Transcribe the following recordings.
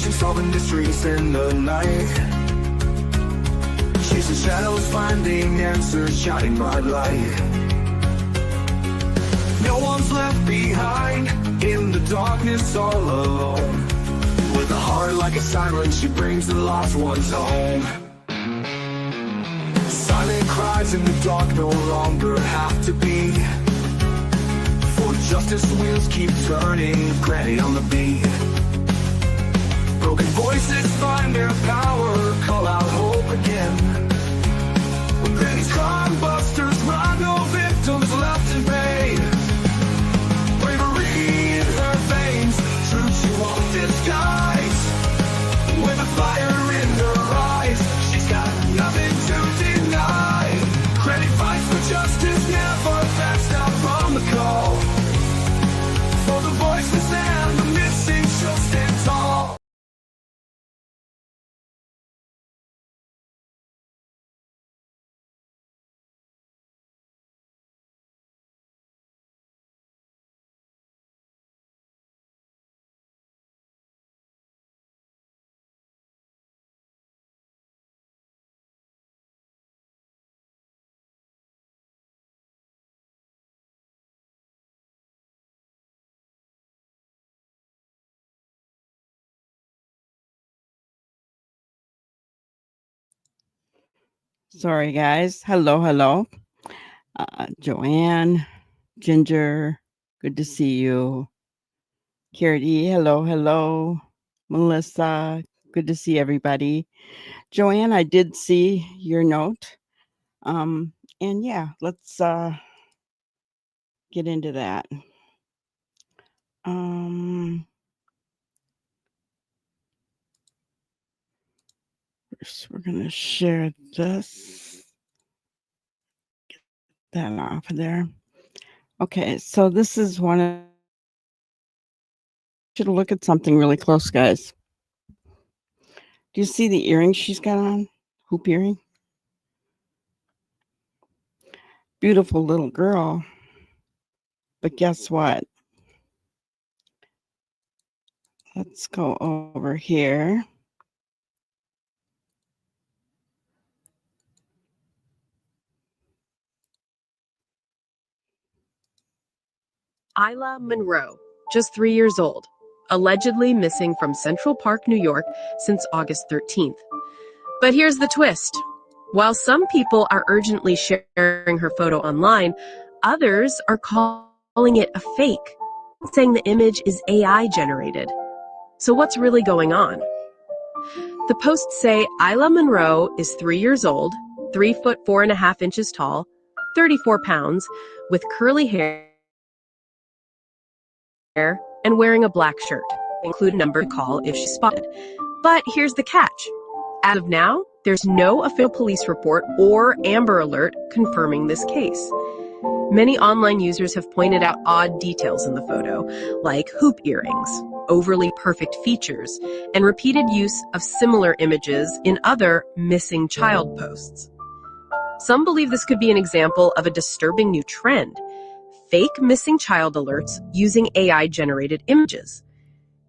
searching, solving mysteries in the night. Chasing shadows, finding answers, shining bright light. No one's left behind in the darkness, all alone. With a heart like a siren, she brings the lost ones home. Silent cries in the dark no longer have to be, for justice wheels keep turning, granny on the beat. Broken voices find their power, call out hope again. When Granny's crime busters run, no victims left in pain. Bravery in her veins, truth she won't disguise. With a fire in her eyes, she's got nothing to deny. Granny fights for justice, never backs down from the call. For the voiceless and the missing, she'll stand tall. Sorry, guys. Hello. Joanne, Ginger, good to see you. Carity, hello. Melissa, good to see everybody. Joanne, I did see your note. And yeah, let's get into that. First, we're going to share this. Get that off of there. Okay, so this is one of... Should look at something really close, guys. Do you see the earring she's got on? Hoop earring? Beautiful little girl. But guess what? Let's go over here. Isla Monroe, just 3 years old, allegedly missing from Central Park, New York since August 13th. But here's the twist. While some people are urgently sharing her photo online, others are calling it a fake, saying the image is AI generated. So what's really going on? The posts say Isla Monroe is 3 years old, 3 foot 4.5 inches tall, 34 pounds, with curly hair and wearing a black shirt. Include a number to call if she's spotted. But here's the catch. As of now, there's no official police report or Amber Alert confirming this case. Many online users have pointed out odd details in the photo, like hoop earrings, overly perfect features, and repeated use of similar images in other missing child posts. Some believe this could be an example of a disturbing new trend: fake missing child alerts using AI-generated images.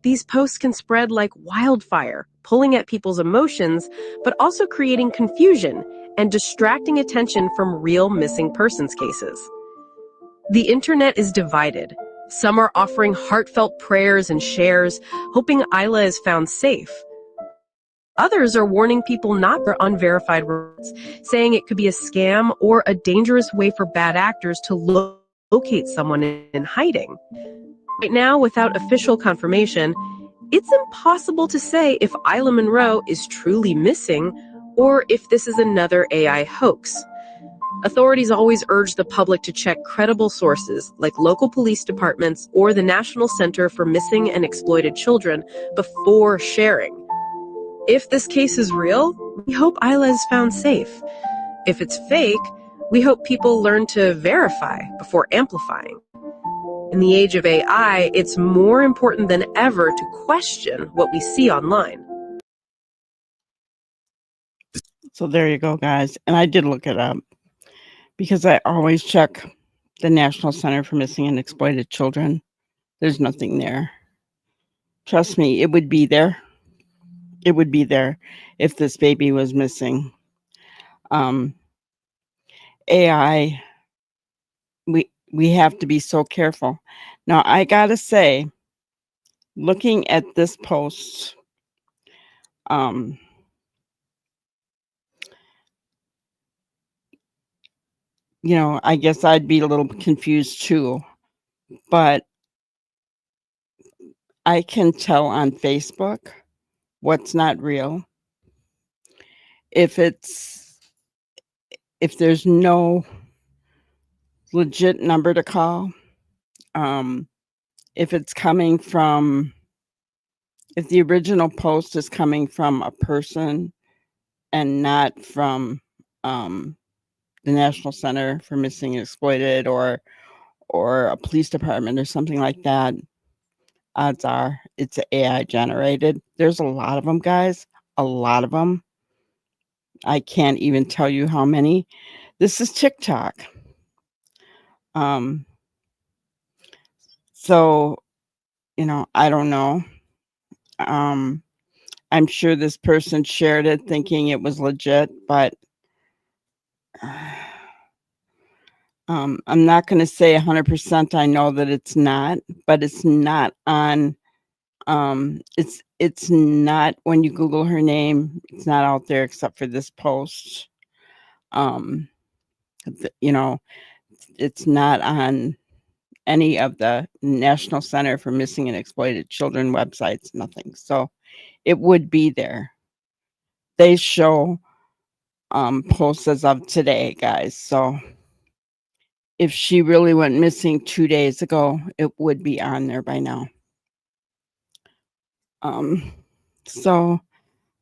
These posts can spread like wildfire, pulling at people's emotions, but also creating confusion and distracting attention from real missing persons cases. The internet is divided. Some are offering heartfelt prayers and shares, hoping Isla is found safe. Others are warning people not for unverified reports, saying it could be a scam or a dangerous way for bad actors to locate someone in hiding. Right now, without official confirmation, it's impossible to say if Isla Monroe is truly missing or if this is another AI hoax. Authorities always urge the public to check credible sources like local police departments or the National Center for Missing and Exploited Children before sharing. If this case is real, we hope Isla is found safe. If it's fake, we hope people learn to verify before amplifying. In the age of AI, it's more important than ever to question what we see online. So there you go, guys. And I did look it up because I always check the National Center for Missing and Exploited Children. There's nothing there. Trust me, it would be there. It would be there if this baby was missing. AI, we have to be so careful. Now, I gotta say, looking at this post, I guess I'd be a little confused too, but I can tell on Facebook what's not real. If there's no legit number to call, if the original post is coming from a person and not from the National Center for Missing and Exploited or a police department or something like that, odds are it's AI generated. There's a lot of them, guys. A lot of them. I can't even tell you how many. This is TikTok. So, I don't know. I'm sure this person shared it thinking it was legit, but I'm not going to say 100% I know that it's not, but it's not on, it's not, when you Google her name, it's not out there except for this post. It's not on any of the National Center for Missing and Exploited Children websites, nothing. So it would be there. They show posts as of today, guys. So if she really went missing 2 days ago, it would be on there by now. So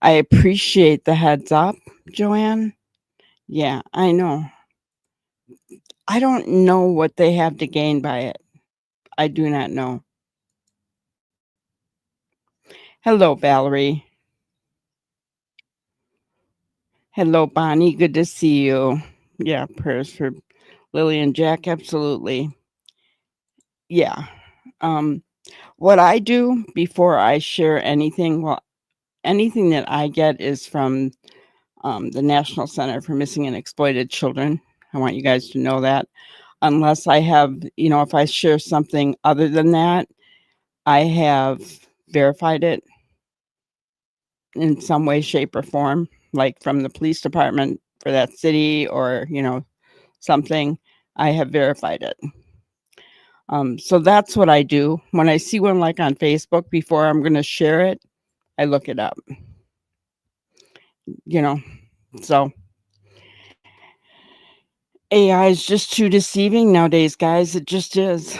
I appreciate the heads up, Joanne. Yeah, I know. I don't know what they have to gain by it. I do not know. Hello, Valerie. Hello, Bonnie. Good to see you. Yeah, prayers for Lilly and Jack. Absolutely. Yeah. What I do before I share anything, anything that I get is from the National Center for Missing and Exploited Children. I want you guys to know that. Unless I have, if I share something other than that, I have verified it in some way, shape, or form, like from the police department for that city or, something. I have verified it. So that's what I do. When I see one like on Facebook, before I'm going to share it, I look it up. So AI is just too deceiving nowadays, guys. It just is.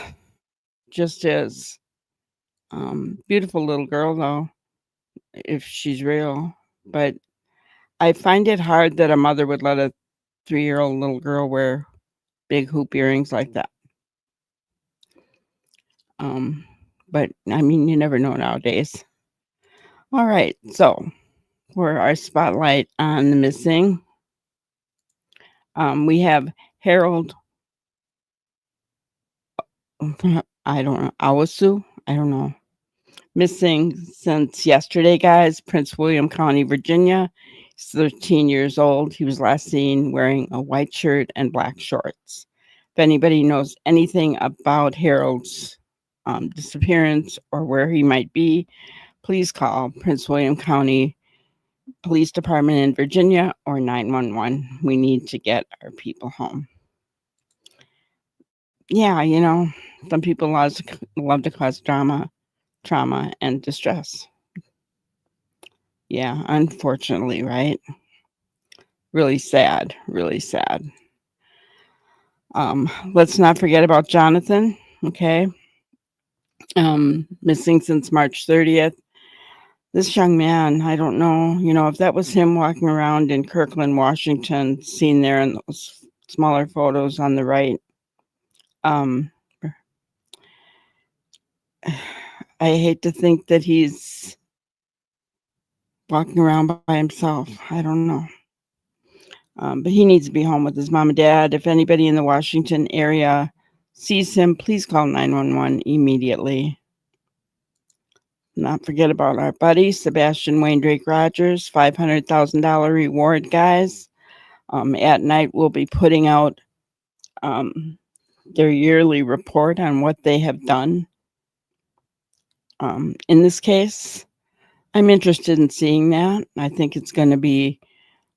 Just is. Beautiful little girl, though, if she's real. But I find it hard that a mother would let a 3-year-old little girl wear big hoop earrings like that. But I mean, you never know nowadays. All right, so for our spotlight on the missing, we have Harold. I don't know. Awasu. I don't know. Missing since yesterday, guys. Prince William County, Virginia. He's 13 years old. He was last seen wearing a white shirt and black shorts. If anybody knows anything about Harold's disappearance or where he might be, please call Prince William County Police Department in Virginia or 911. We need to get our people home. Yeah, some people love to cause drama, trauma, and distress. Yeah, unfortunately, right? Really sad, really sad. Let's not forget about Jonathan, okay? Missing since March 30th. This young man, I don't know, if that was him walking around in Kirkland, Washington, seen there in those smaller photos on the right. I hate to think that he's walking around by himself. I don't know. But he needs to be home with his mom and dad. If anybody in the Washington area sees him, please call 911 immediately. not forget about our buddy, Sebastian Wayne Drake Rogers, $500,000 reward, guys. At night, we'll be putting out their yearly report on what they have done. In this case, I'm interested in seeing that. I think it's going to be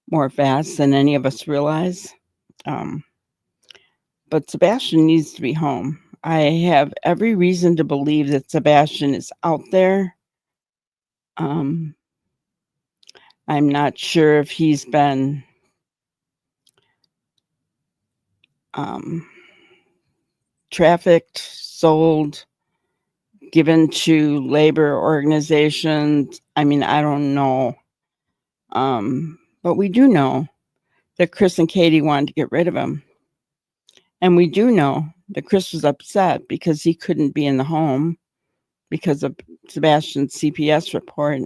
more vast than any of us realize. But Sebastian needs to be home. I have every reason to believe that Sebastian is out there. I'm not sure if he's been trafficked, sold, given to labor organizations. I mean, I don't know. But we do know that Chris and Katie wanted to get rid of him. And we do know that Chris was upset because he couldn't be in the home because of Sebastian's CPS report.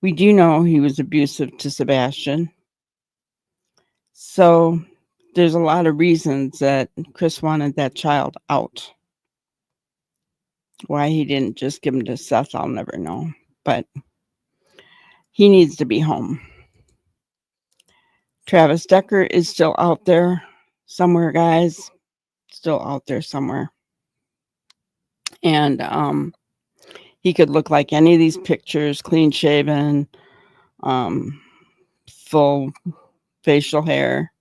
We do know he was abusive to Sebastian. So there's a lot of reasons that Chris wanted that child out. Why he didn't just give him to Seth, I'll never know. But he needs to be home. Travis Decker is still out there somewhere, guys. Still out there somewhere. And he could look like any of these pictures, clean shaven, full facial hair,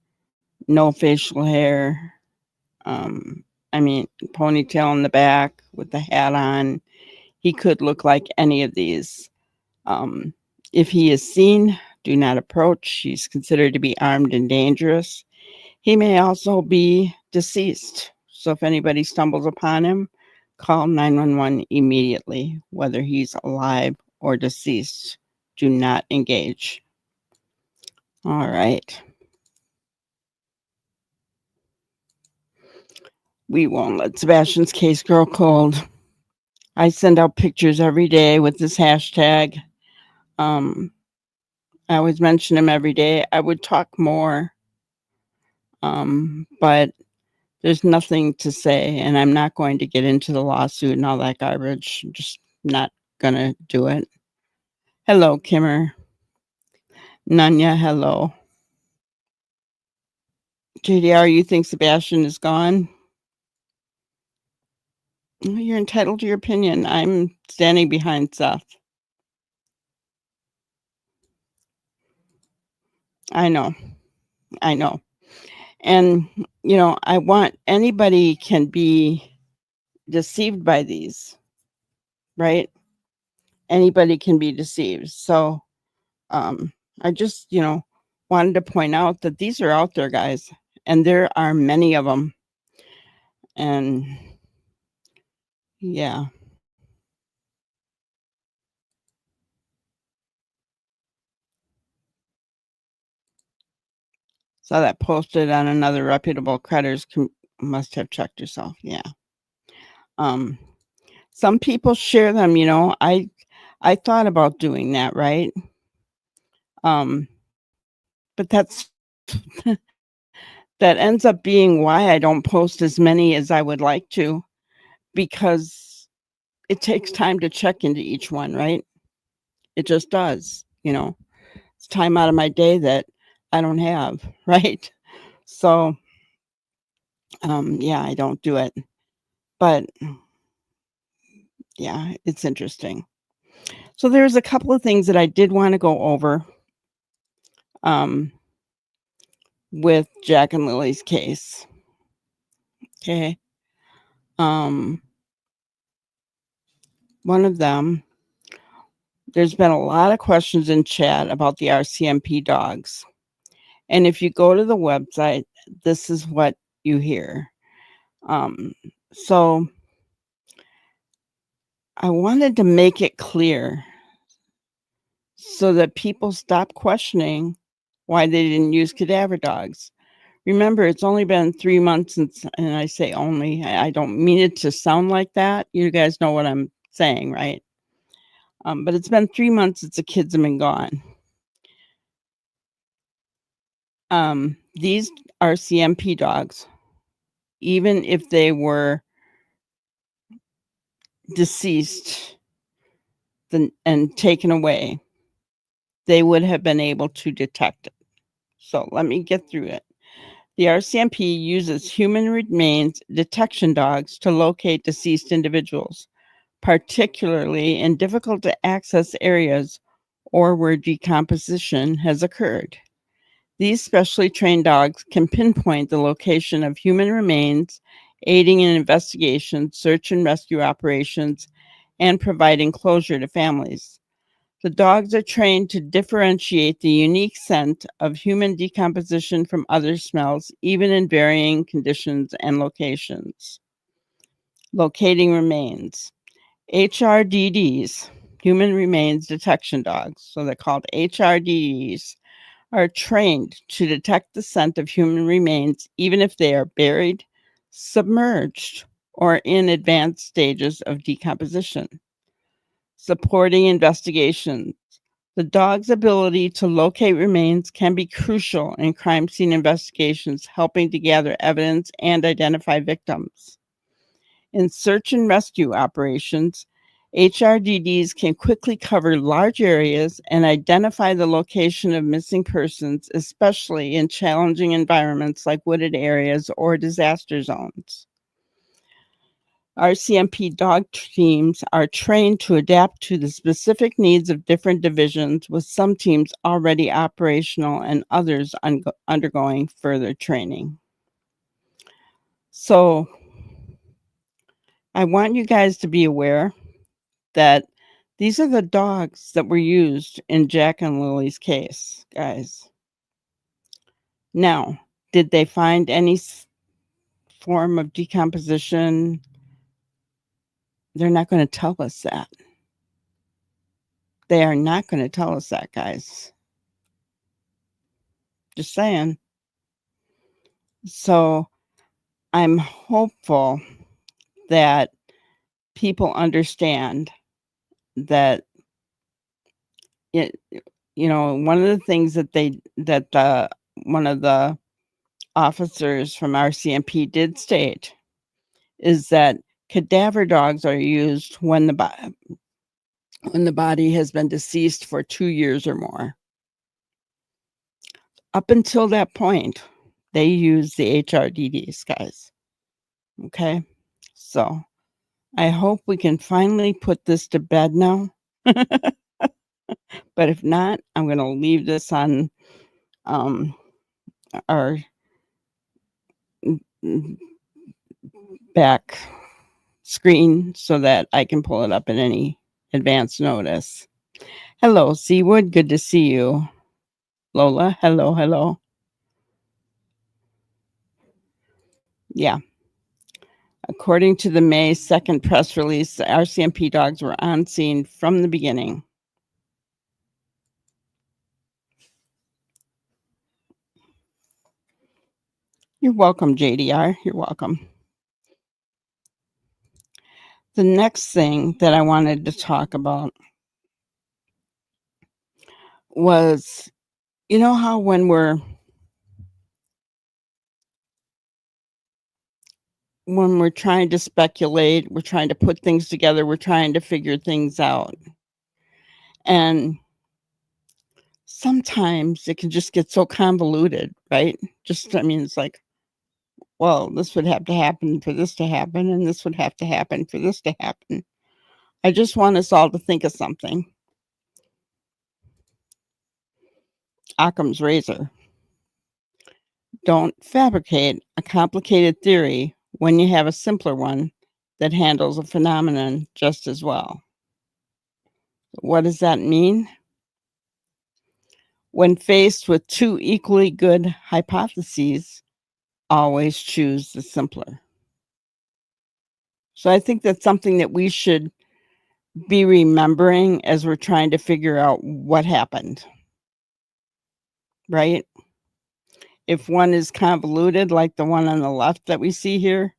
no facial hair. I mean, ponytail in the back with the hat on. He could look like any of these. If he is seen, do not approach. He's considered to be armed and dangerous. He may also be deceased. So if anybody stumbles upon him, call 911 immediately, whether he's alive or deceased. Do not engage. All right. We won't let Sebastian's case grow cold. I send out pictures every day with this hashtag. I always mention him every day. I would talk more, but there's nothing to say, and I'm not going to get into the lawsuit and all that garbage. I'm just not going to do it. Hello, Kimmer. Nanya, hello. JDR, you think Sebastian is gone? You're entitled to your opinion. I'm standing behind Seth. I know. And, I want anybody can be deceived by these, right? Anybody can be deceived. So I just, wanted to point out that these are out there, guys, and there are many of them. And yeah. Saw that posted on another reputable creditors must have checked yourself. Yeah. Some people share them, I thought about doing that, right? But that's that ends up being why I don't post as many as I would like to, because it takes time to check into each one, right? It just does, it's time out of my day that I don't have, right? So, yeah, I don't do it, but yeah, it's interesting. So there's a couple of things that I did want to go over with Jack and Lily's case. Okay. One of them, there's been a lot of questions in chat about the RCMP dogs. And if you go to the website, this is what you hear. So I wanted to make it clear so that people stop questioning why they didn't use cadaver dogs. Remember, it's only been 3 months since, and I say only, I don't mean it to sound like that. You guys know what I'm saying, right? But it's been 3 months since the kids have been gone. These RCMP dogs, even if they were deceased, and taken away, they would have been able to detect it. So let me get through it. The RCMP uses human remains detection dogs to locate deceased individuals, particularly in difficult to access areas or where decomposition has occurred. These specially trained dogs can pinpoint the location of human remains, aiding in investigations, search and rescue operations, and providing closure to families. The dogs are trained to differentiate the unique scent of human decomposition from other smells, even in varying conditions and locations. Locating remains. HRDDs, human remains detection dogs, so they're called HRDDs, are trained to detect the scent of human remains even if they are buried, submerged, or in advanced stages of decomposition. Supporting investigations. The dog's ability to locate remains can be crucial in crime scene investigations, helping to gather evidence and identify victims. In search and rescue operations, HRDDs can quickly cover large areas and identify the location of missing persons, especially in challenging environments like wooded areas or disaster zones. RCMP dog teams are trained to adapt to the specific needs of different divisions, with some teams already operational and others undergoing further training. So I want you guys to be aware that these are the dogs that were used in Jack and Lily's case, guys. Now, did they find any form of decomposition? They're not going to tell us that. They are not going to tell us that, guys. Just saying. So I'm hopeful that people understand that one of the things that one of the officers from RCMP did state is that cadaver dogs are used when the body has been deceased for 2 years or more. Up until that point, they use the HRDDs, guys. Okay? So I hope we can finally put this to bed now. But if not, I'm going to leave this on our back screen so that I can pull it up in any advance notice. Hello, Seawood. Good to see you. Lola, hello. Yeah. According to the May 2nd press release, the RCMP dogs were on scene from the beginning. You're welcome, JDR. You're welcome. The next thing that I wanted to talk about was, you know how when we're trying to speculate, we're trying to put things together, we're trying to figure things out. And sometimes it can just get so convoluted, right? It's like, well, this would have to happen for this to happen, and this would have to happen for this to happen. I just want us all to think of something. Occam's razor. Don't fabricate a complicated theory when you have a simpler one that handles a phenomenon just as well. What does that mean? When faced with two equally good hypotheses, always choose the simpler. So I think that's something that we should be remembering as we're trying to figure out what happened, right? If one is convoluted, like the one on the left that we see here,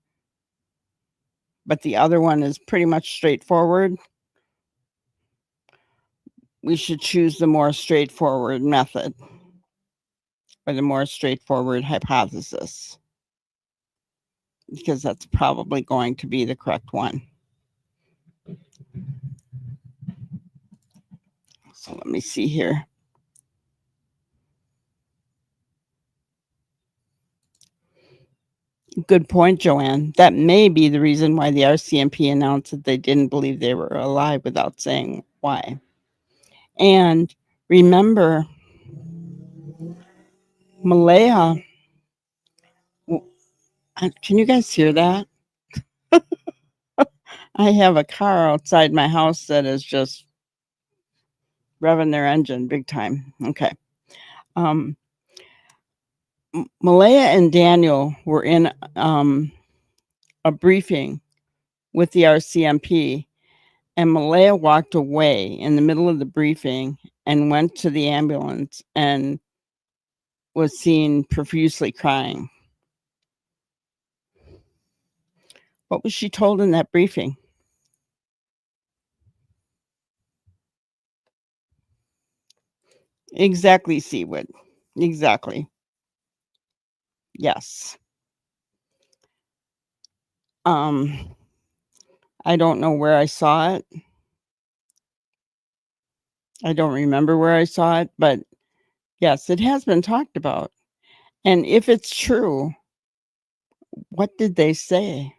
but the other one is pretty much straightforward, we should choose the more straightforward method or the more straightforward hypothesis, because that's probably going to be the correct one. So let me see here. Good point, Joanne. That may be the reason why the RCMP announced that they didn't believe they were alive without saying why. And remember, Malaya, can you guys hear that? I have a car outside my house that is just revving their engine big time. Okay. Malaya and Daniel were in a briefing with the RCMP, and Malaya walked away in the middle of the briefing and went to the ambulance and was seen profusely crying. What was she told in that briefing? Exactly, Seawood. Exactly. Yes. I don't know where I saw it. I don't remember where I saw it, but yes, it has been talked about. And if it's true, what did they say?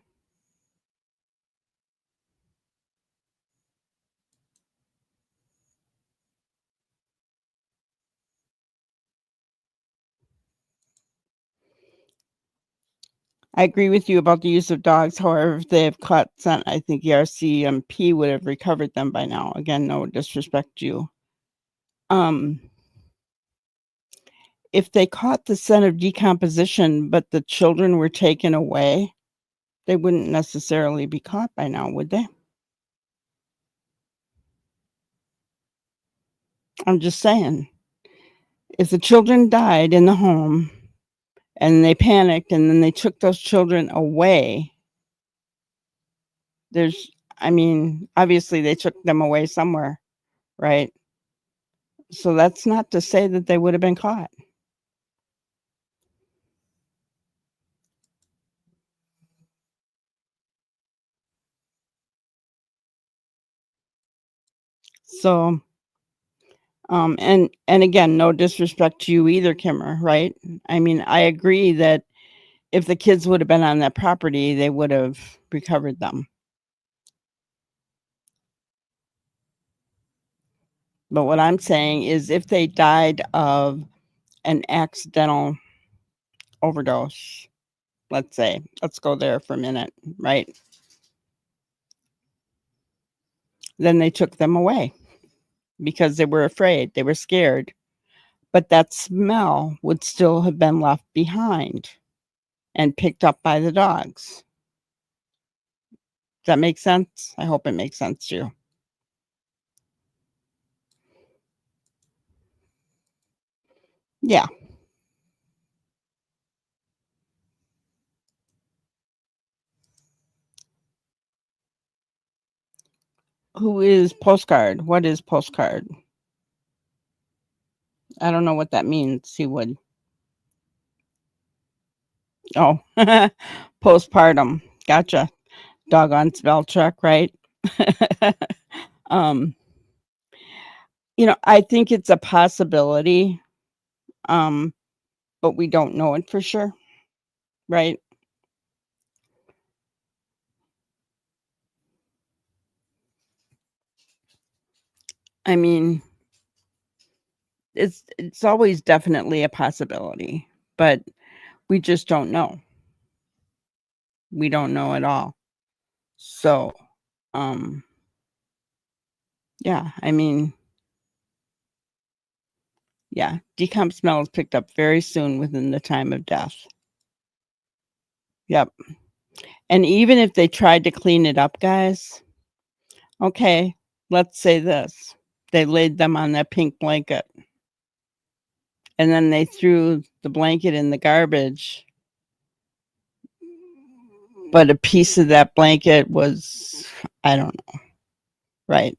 I agree with you about the use of dogs. However, if they have caught scent, I think the RCMP would have recovered them by now. Again, no disrespect to you. If they caught the scent of decomposition, but the children were taken away, they wouldn't necessarily be caught by now, would they? I'm just saying. If the children died in the home and they panicked and then they took those children away, obviously they took them away somewhere, right? So that's not to say that they would have been caught. So, and again, no disrespect to you either, Kimmer, right? I mean, I agree that if the kids would have been on that property, they would have recovered them. But what I'm saying is if they died of an accidental overdose, let's say, let's go there for a minute, right? Then they took them away because they were afraid, they were scared. But that smell would still have been left behind and picked up by the dogs. Does that make sense? I hope it makes sense to you. Yeah. Who is Postcard? What is Postcard? I don't know what that means. He would. Oh, postpartum. Gotcha. Doggone spell check, right? I think it's a possibility, but we don't know it for sure, right? I mean, it's always definitely a possibility, but we just don't know. We don't know at all. So, yeah, yeah, decomp smell is picked up very soon within the time of death. Yep. And even if they tried to clean it up, guys, okay, let's say this. They laid them on that pink blanket. And then they threw the blanket in the garbage. But a piece of that blanket was, I don't know, right?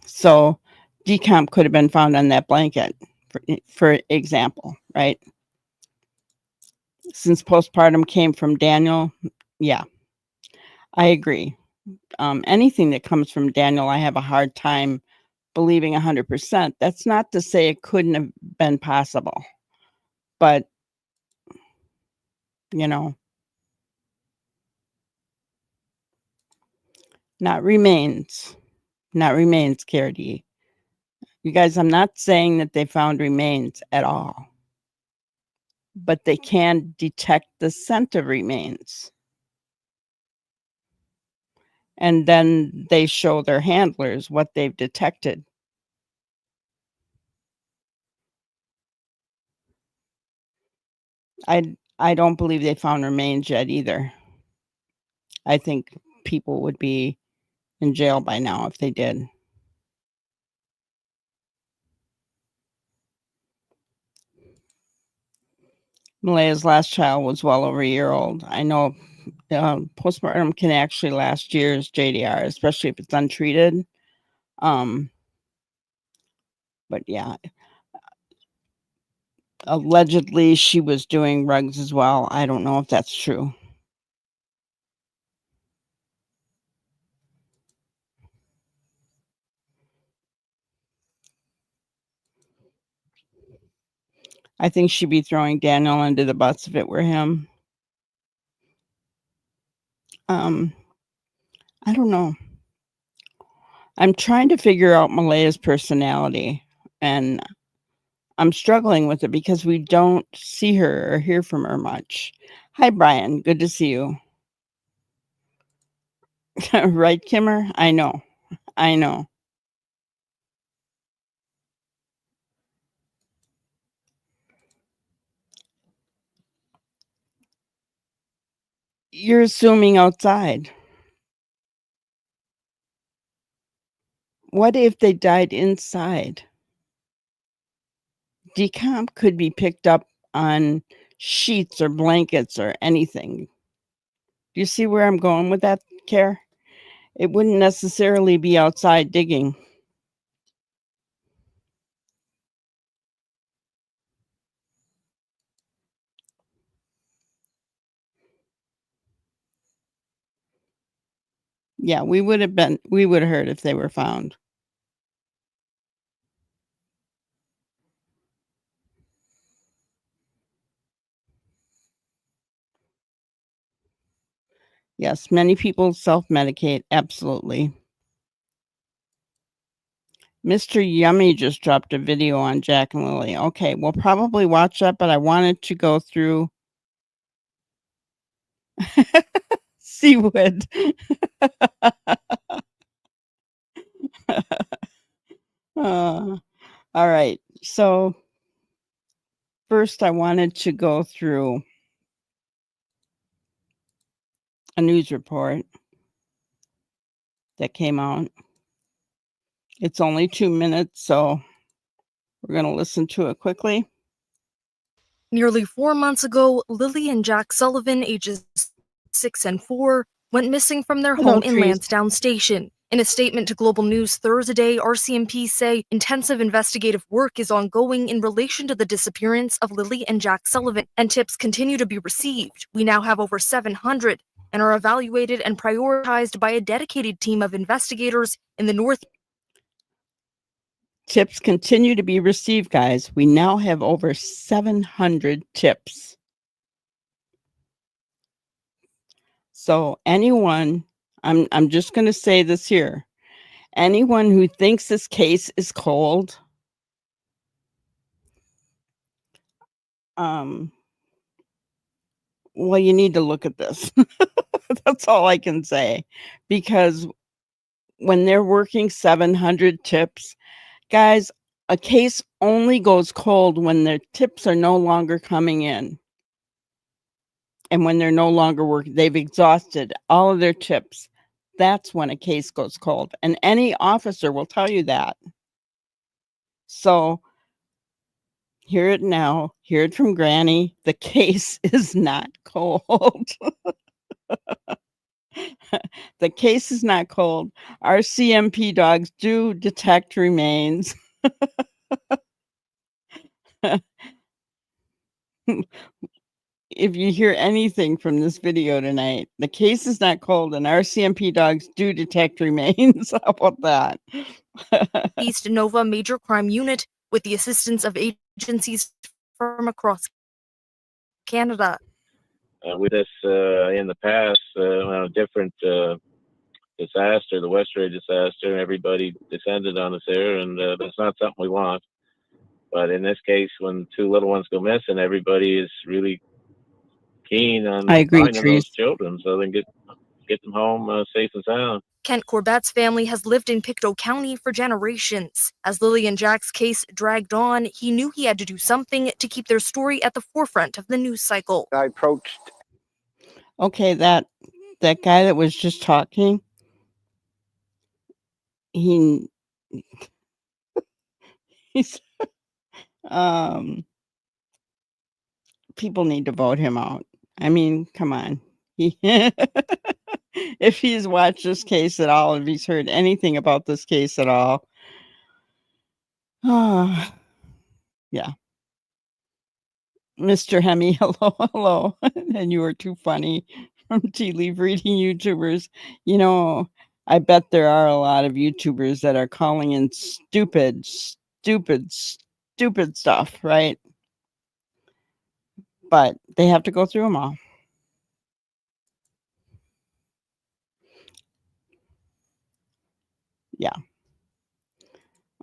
So decomp could have been found on that blanket, for example, right? Since postpartum came from Daniel, yeah, I agree. Anything that comes from Daniel, I have a hard time believing 100%. That's not to say it couldn't have been possible, but you know, not remains, Carity. You guys, I'm not saying that they found remains at all, but they can detect the scent of remains. And then they show their handlers what they've detected. I don't believe they found remains yet either. I think people would be in jail by now if they did. Malaya's last child was well over a year old. I know postpartum can actually last years, JDR, especially if it's untreated. But yeah, allegedly she was doing rugs as well. I don't know if that's true. I think she'd be throwing Daniel under the bus if it were him. I don't know. I'm trying to figure out Malaya's personality, and I'm struggling with it because we don't see her or hear from her much. Hi, Brian. Good to see you. Right, Kimmer? I know. You're assuming outside. What if they died inside? Decomp could be picked up on sheets or blankets or anything. Do you see where I'm going with that, Care? It wouldn't necessarily be outside digging. Yeah, we would have heard if they were found. Yes, many people self-medicate, absolutely. Mr. Yummy just dropped a video on Jack and Lily. Okay, we'll probably watch that, but I wanted to go through Seawood. All right. So first I wanted to go through a news report that came out. It's only 2 minutes, so we're going to listen to it quickly. Nearly 4 months ago, Lilly and Jack Sullivan, ages 6 and 4, went missing from their home in Lansdowne Station. In a statement to Global News Thursday, RCMP say intensive investigative work is ongoing in relation to the disappearance of Lilly and Jack Sullivan, and tips continue to be received. We now have over 700 and are evaluated and prioritized by a dedicated team of investigators in the North. Tips continue to be received, guys. We now have over 700 tips. So anyone, I'm just going to say this here. Anyone who thinks this case is cold, well, you need to look at this. That's all I can say. Because when they're working 700 tips, guys, a case only goes cold when their tips are no longer coming in. And when they're no longer working, they've exhausted all of their tips. That's when a case goes cold. And any officer will tell you that. So hear it now. Hear it from Granny. The case is not cold. The case is not cold. RCMP dogs do detect remains. if you hear anything from this video tonight, the case is not cold and RCMP dogs do detect remains. How about that? East Nova Major Crime Unit with the assistance of agencies from across Canada. With this in the past, different disaster, the Westray disaster, everybody descended on us there, and that's not something we want. But in this case, when 2 little ones go missing, everybody is really keen on finding those children so they can get them home safe and sound. Kent Corbett's family has lived in Pictou County for generations. As Lilly and Jack's case dragged on, he knew he had to do something to keep their story at the forefront of the news cycle. I approached. Okay, that guy that was just talking, he's people need to vote him out. I mean, come on. If he's watched this case at all, if he's heard anything about this case at all, yeah. Mr. Hemi, hello. And you were too funny from Tea Leaf Reading YouTubers. You know, I bet there are a lot of YouTubers that are calling in stupid stuff, right? But they have to go through them all. Yeah.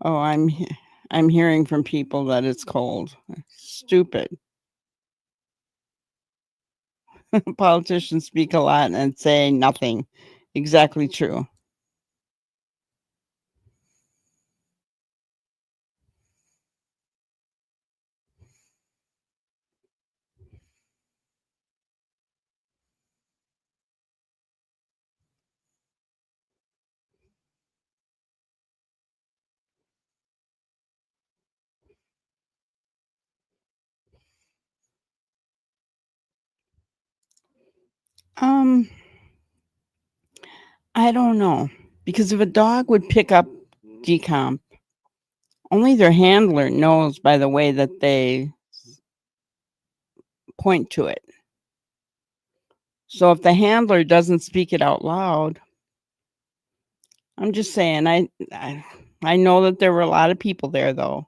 Oh, I'm hearing from people that it's cold. Stupid. Politicians speak a lot and say nothing. Exactly true. I don't know. Because if a dog would pick up decomp, only their handler knows by the way that they point to it. So if the handler doesn't speak it out loud, I'm just saying, I know that there were a lot of people there though.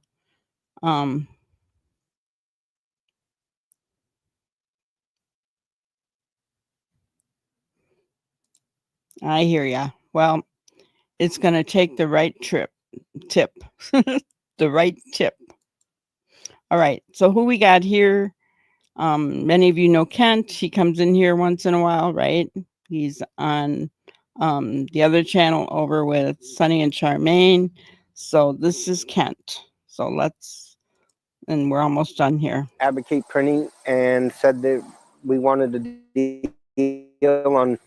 I hear ya. Well, it's going to take the right tip, the right tip. All right. So who we got here? Many of you know Kent. He comes in here once in a while, right? He's on the other channel over with Sunny and Charmaine. So this is Kent. So and we're almost done here. Advocate Printing and said that we wanted to deal on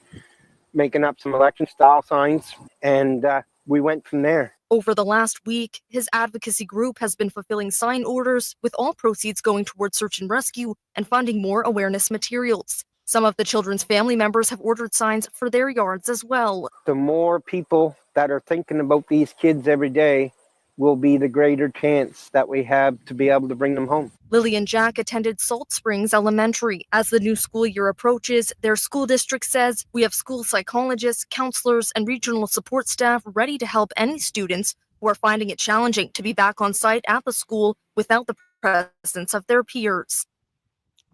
making up some election style signs, and we went from there. Over the last week, his advocacy group has been fulfilling sign orders, with all proceeds going towards search and rescue and funding more awareness materials. Some of the children's family members have ordered signs for their yards as well. The more people that are thinking about these kids every day will be the greater chance that we have to be able to bring them home. Lilly and Jack attended Salt Springs Elementary. As the new school year approaches, their school district says, "We have school psychologists, counselors, and regional support staff ready to help any students who are finding it challenging to be back on site at the school without the presence of their peers."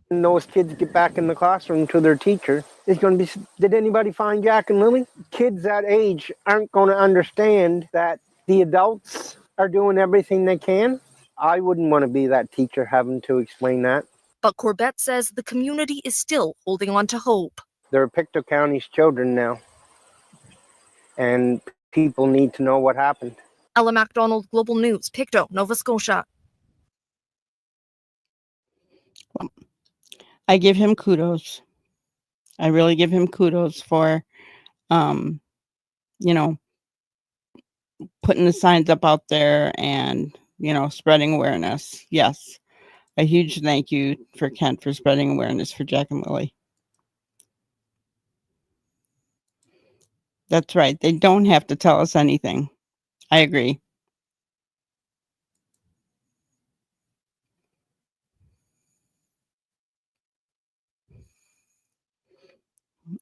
When those kids get back in the classroom to their teacher, it's going to be, did anybody find Jack and Lily? Kids that age aren't going to understand that the adults are doing everything they can. I wouldn't want to be that teacher having to explain that. But Corbett says the community is still holding on to hope. They're Pictou County's children now, and people need to know what happened. Ella MacDonald, Global News, Pictou, Nova Scotia. I give him kudos. I really give him kudos for, putting the signs up out there and, spreading awareness. Yes. A huge thank you for Kent for spreading awareness for Jack and Lily. That's right. They don't have to tell us anything. I agree.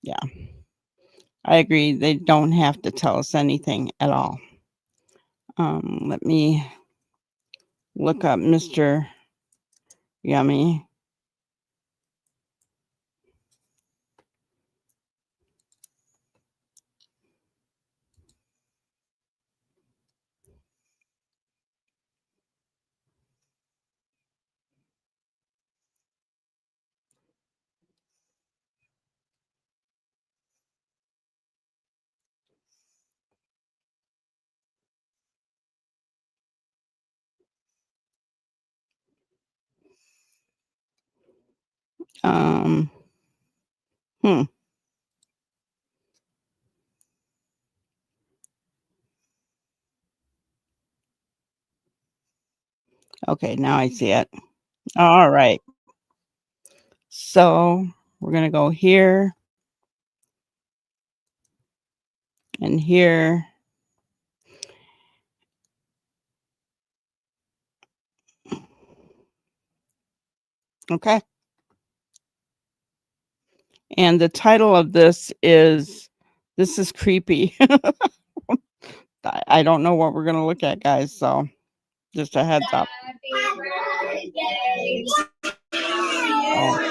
Yeah, I agree. They don't have to tell us anything at all. Let me look up Mr. Yummy. Um, hmm. Okay, now I see it. All right. So we're going to go here and here. Okay. And the title of this is Creepy. I don't know what we're going to look at, guys. So just a heads up. Oh.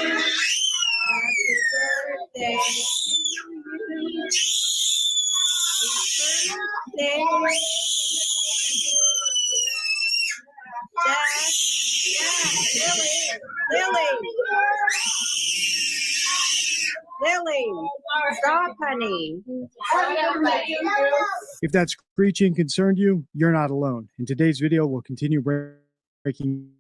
Lily, stop, honey. If that screeching concerned you, you're not alone. In today's video, we'll continue breaking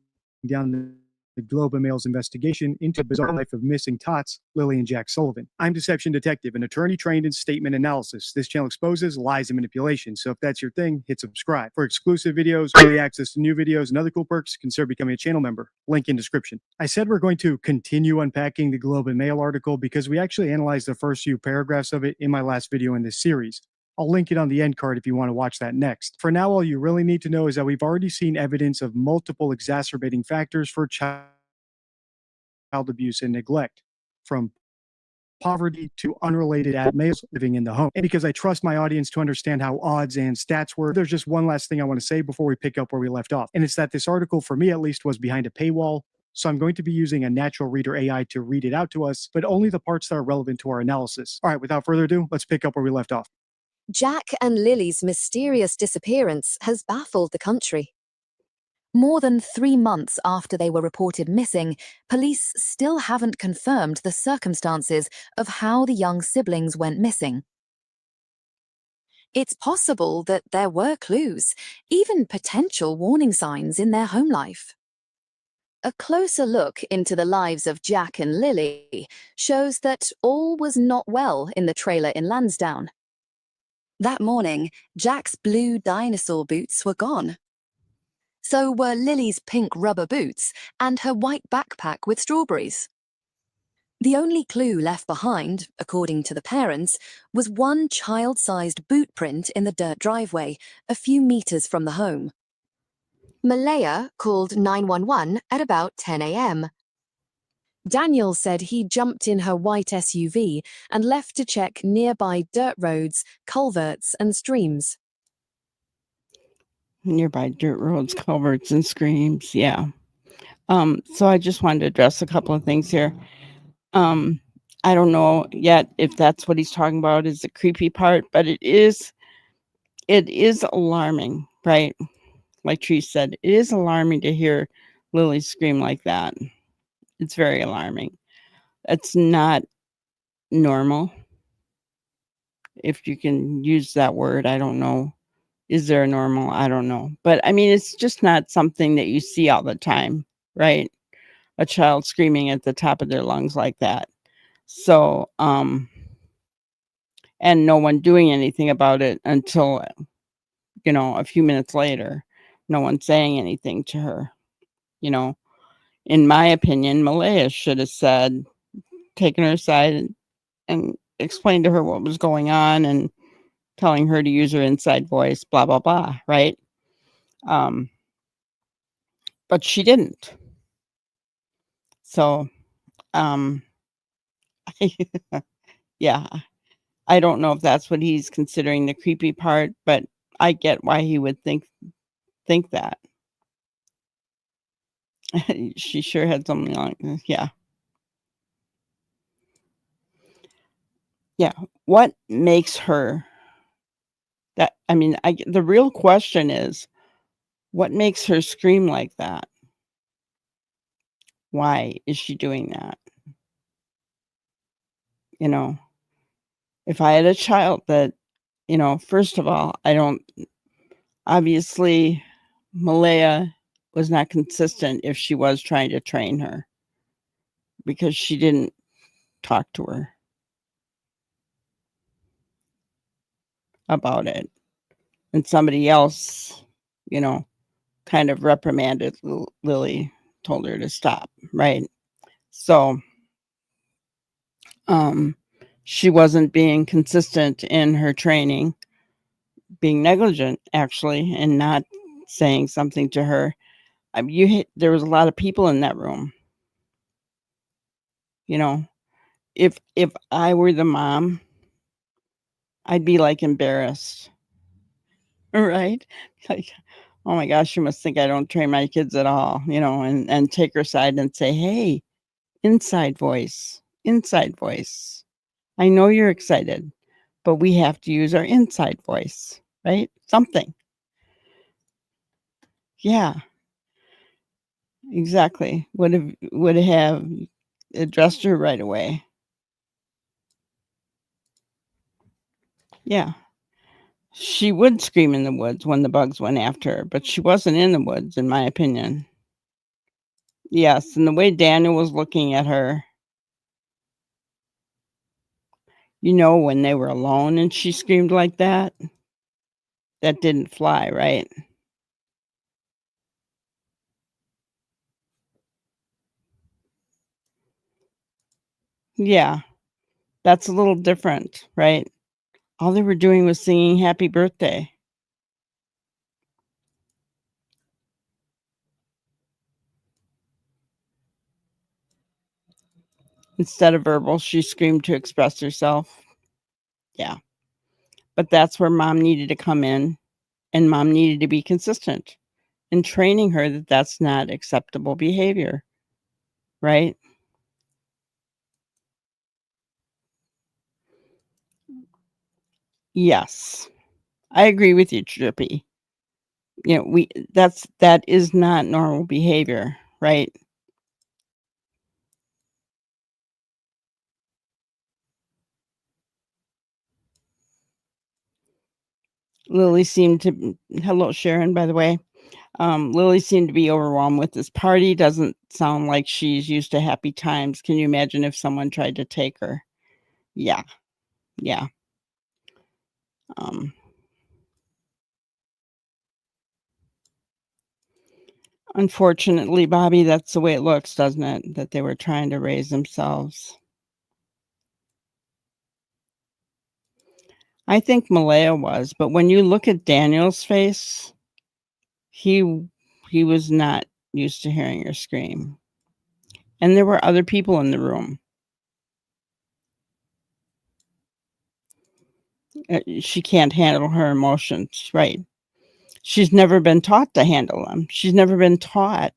down the Globe and Mail's investigation into the bizarre life of missing tots, Lilly and Jack Sullivan. I'm Deception Detective, an attorney trained in statement analysis. This channel exposes lies and manipulation, so if that's your thing, hit subscribe. For exclusive videos, early access to new videos, and other cool perks, consider becoming a channel member. Link in description. I said we're going to continue unpacking the Globe and Mail article because we actually analyzed the first few paragraphs of it in my last video in this series. I'll link it on the end card if you want to watch that next. For now, all you really need to know is that we've already seen evidence of multiple exacerbating factors for child abuse and neglect, from poverty to unrelated males living in the home. And because I trust my audience to understand how odds and stats work, there's just one last thing I want to say before we pick up where we left off. And it's that this article, for me at least, was behind a paywall. So I'm going to be using a natural reader AI to read it out to us, but only the parts that are relevant to our analysis. All right, without further ado, let's pick up where we left off. Jack and Lily's mysterious disappearance has baffled the country. More than 3 months after they were reported missing, police still haven't confirmed the circumstances of how the young siblings went missing. It's possible that there were clues, even potential warning signs in their home life. A closer look into the lives of Jack and Lily shows that all was not well in the trailer in Lansdowne. That morning, Jack's blue dinosaur boots were gone. So were Lily's pink rubber boots and her white backpack with strawberries. The only clue left behind, according to the parents, was one child-sized boot print in the dirt driveway, a few meters from the home. Malaya called 911 at about 10 a.m. Daniel said he jumped in her white SUV and left to check nearby dirt roads, culverts, and streams. Nearby dirt roads, culverts, and streams. Yeah. So I just wanted to address a couple of things here. I don't know yet if that's what he's talking about is the creepy part, but it is alarming, right? Like Tree said, it is alarming to hear Lily scream like that. It's very alarming. It's not normal. If you can use that word, I don't know. Is there a normal? I don't know. But I mean, it's just not something that you see all the time, right? A child screaming at the top of their lungs like that. So, and no one doing anything about it until, a few minutes later, no one saying anything to her. In my opinion, Malaya should have said, taken her aside and explained to her what was going on and telling her to use her inside voice, blah, blah, blah, right? But she didn't. So, Yeah. I don't know if that's what he's considering the creepy part, but I get why he would think that. She sure had something on. Yeah. Yeah. What makes her that? I mean, the real question is, what makes her scream like that? Why is she doing that? You know, if I had a child that, first of all, obviously, Malaya was not consistent if she was trying to train her because she didn't talk to her about it. And somebody else, kind of reprimanded Lily, told her to stop, right? So, she wasn't being consistent in her training, being negligent actually, and not saying something to her. There was a lot of people in that room. If I were the mom, I'd be like embarrassed, right? Like, oh my gosh, you must think I don't train my kids at all, and take her aside and say, hey, inside voice. I know you're excited, but we have to use our inside voice, right? Something. Yeah, exactly. Would have addressed her right away. Yeah. She would scream in the woods when the bugs went after her, but she wasn't in the woods, in my opinion. Yes, and the way Daniel was looking at her, when they were alone and she screamed like that didn't fly, right? Yeah, that's a little different, right? All they were doing was singing happy birthday. Instead of verbal, she screamed to express herself. Yeah. But that's where mom needed to come in, and mom needed to be consistent in training her that that's not acceptable behavior, right? Yes. I agree with you, Drippy. That is not normal behavior, right? Lily seemed to hello Sharon, by the way. Lily seemed to be overwhelmed with this party. Doesn't sound like she's used to happy times. Can you imagine if someone tried to take her? Yeah. Yeah. Um, Unfortunately, Bobby, that's the way it looks, doesn't it? That they were trying to raise themselves. I think Malaya was, but when you look at Daniel's face, he was not used to hearing her scream. And there were other people in the room. She can't handle her emotions, right? She's never been taught to handle them. She's never been taught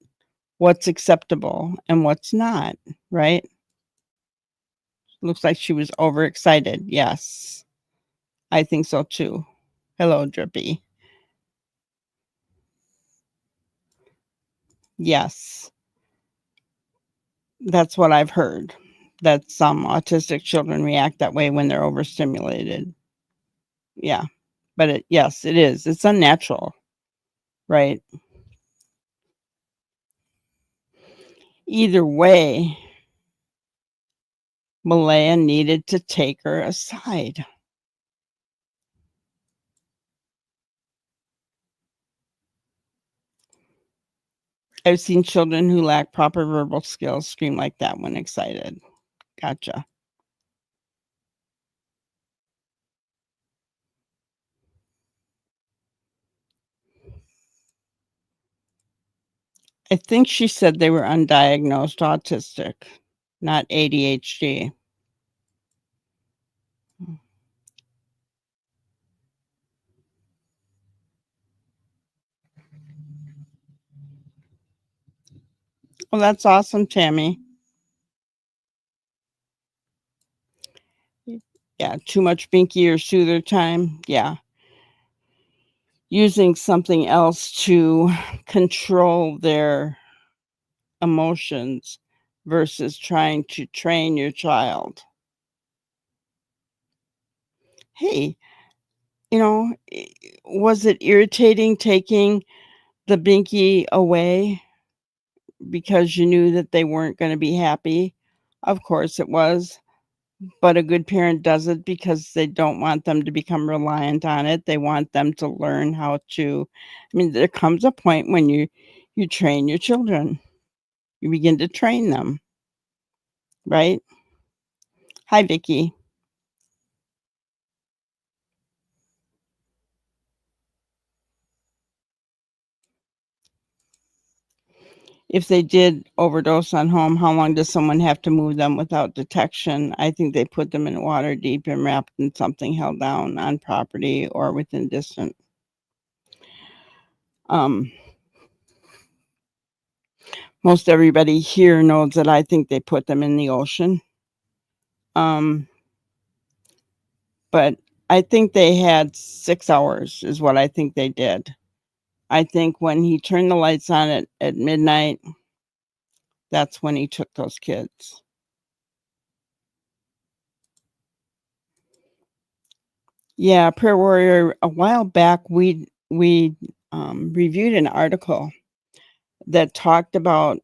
what's acceptable and what's not, right? Looks like she was overexcited. Yes, I think so too. Hello, Drippy. Yes, that's what I've heard. That some autistic children react that way when they're overstimulated. Yeah, but yes, it is. It's unnatural, right? Either way, Malaya needed to take her aside. I've seen children who lack proper verbal skills scream like that when excited. Gotcha. I think she said they were undiagnosed autistic, not ADHD. Well, that's awesome, Tammy. Yeah, too much Binky or soother time. Yeah. Using something else to control their emotions versus trying to train your child. Hey, was it irritating taking the Binky away because you knew that they weren't going to be happy? Of course it was. But a good parent does it because they don't want them to become reliant on it. They want them to learn how to. I mean, there comes a point when you train your children. You begin to train them, right? Hi, Vicky. If they did overdose on home, how long does someone have to move them without detection? I think they put them in water deep and wrapped in something held down on property or within distance. Most everybody here knows that I think they put them in the ocean. But I think they had 6 hours is what I think they did. I think when he turned the lights on at midnight, that's when he took those kids. Yeah, Prayer Warrior, a while back, we reviewed an article that talked about,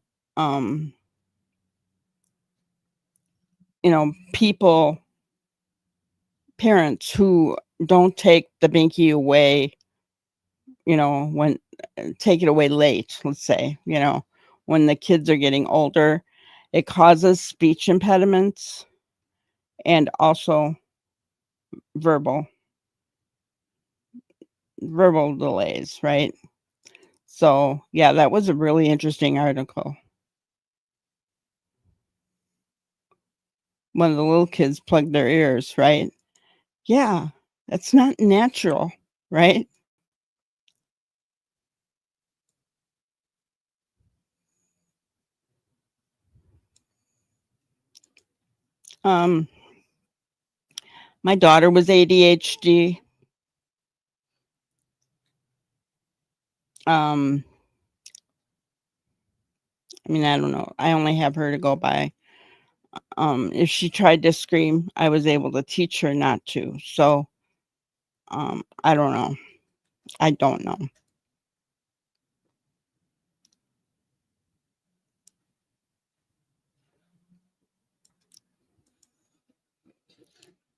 people, parents who don't take the Binky away, when take it away late, let's say, when the kids are getting older. It causes speech impediments and also verbal delays, right? So, yeah, that was a really interesting article. One of the little kids plugged their ears, right? Yeah, that's not natural, right? My daughter was ADHD. I mean, I don't know. I only have her to go by. If she tried to scream, I was able to teach her not to. So, I don't know. I don't know.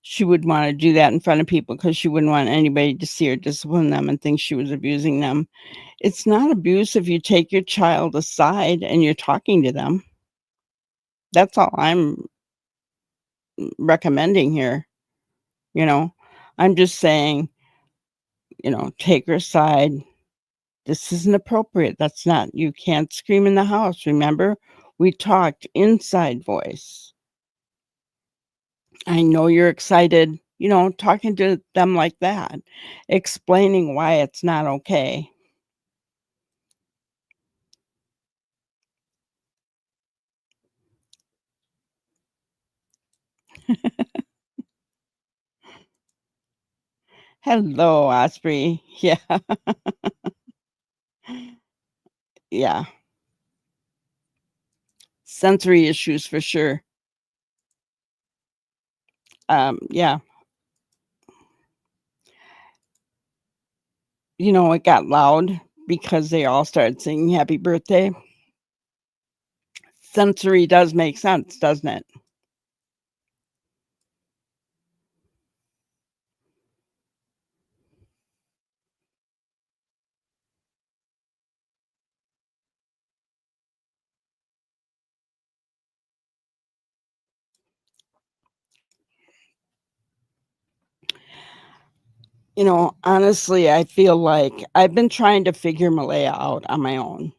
She would want to do that in front of people because she wouldn't want anybody to see her discipline them and think she was abusing them. It's not abuse if you take your child aside and you're talking to them. That's all I'm recommending here. I'm just saying, take her aside. This isn't appropriate. That's not, you can't scream in the house. Remember, we talked inside voice. I know you're excited, talking to them like that, explaining why it's not okay. Hello, Osprey. Yeah. Yeah. Sensory issues for sure. Yeah. It got loud because they all started singing happy birthday. Sensory does make sense, doesn't it? Honestly, I feel like I've been trying to figure Malaya out on my own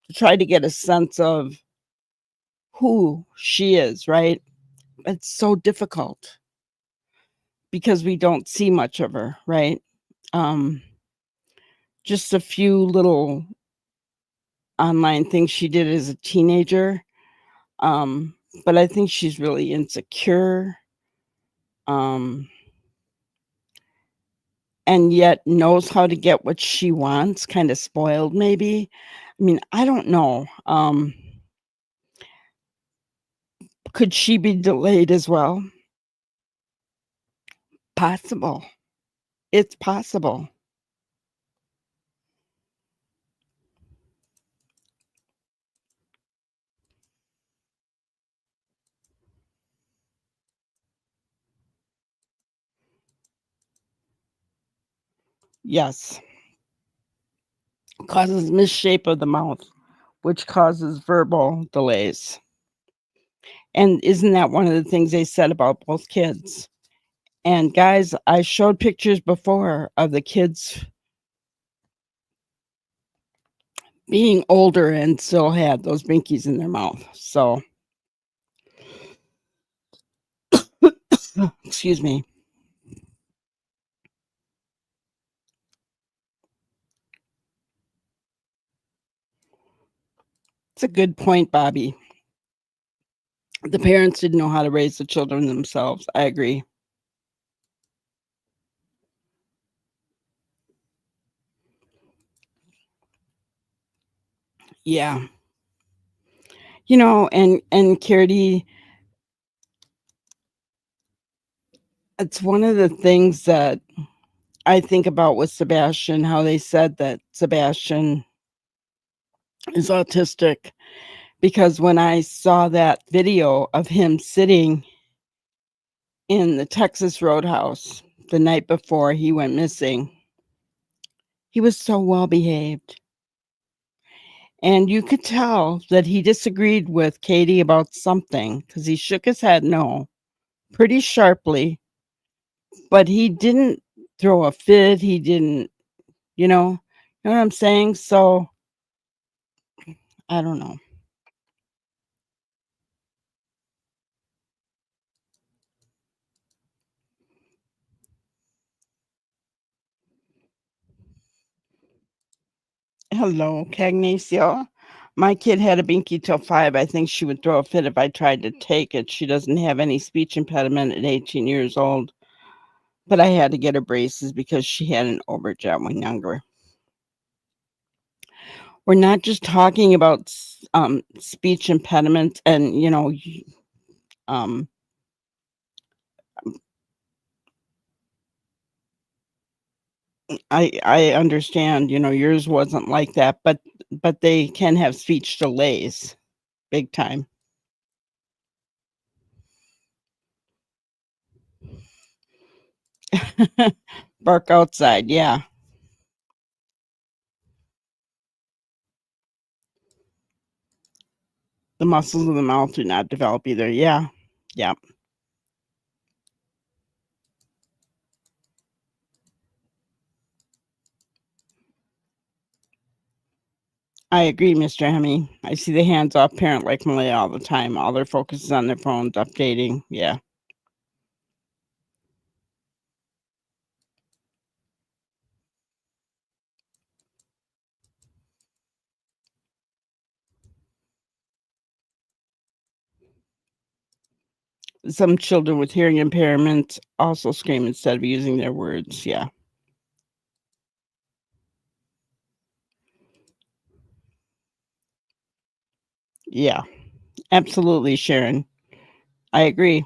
to try to get a sense of who she is, right? It's so difficult because we don't see much of her, right? Just a few little online thing she did as a teenager. But I think she's really insecure. And yet knows how to get what she wants, kind of spoiled maybe. I mean, I don't know. Could she be delayed as well? Possible. It's possible. Yes. Causes misshape of the mouth, which causes verbal delays. And isn't that one of the things they said about both kids? And guys, I showed pictures before of the kids being older and still had those binkies in their mouth. So, excuse me. It's a good point, Bobby. The parents didn't know how to raise the children themselves. I agree. Yeah. And Carity, it's one of the things that I think about with Sebastian, how they said that Sebastian is autistic, because when I saw that video of him sitting in the Texas Roadhouse the night before he went missing, he was so well behaved. And you could tell that he disagreed with Katie about something, because he shook his head no pretty sharply, but he didn't throw a fit. He didn't, you know what I'm saying? So I don't know. Hello, Cagnacio. My kid had a binky till 5. I think she would throw a fit if I tried to take it. She doesn't have any speech impediment at 18 years old. But I had to get her braces because she had an overjet when younger. We're not just talking about speech impediments and, I understand, yours wasn't like that, but they can have speech delays, big time. Bark outside, yeah. The muscles of the mouth do not develop either. Yeah. Yeah. I agree, Mr. Hemme. I see the hands-off parent like Malaya all the time. All their focus is on their phones, updating. Yeah. Some children with hearing impairments also scream instead of using their words. Yeah. Yeah. Absolutely, Sharon. I agree.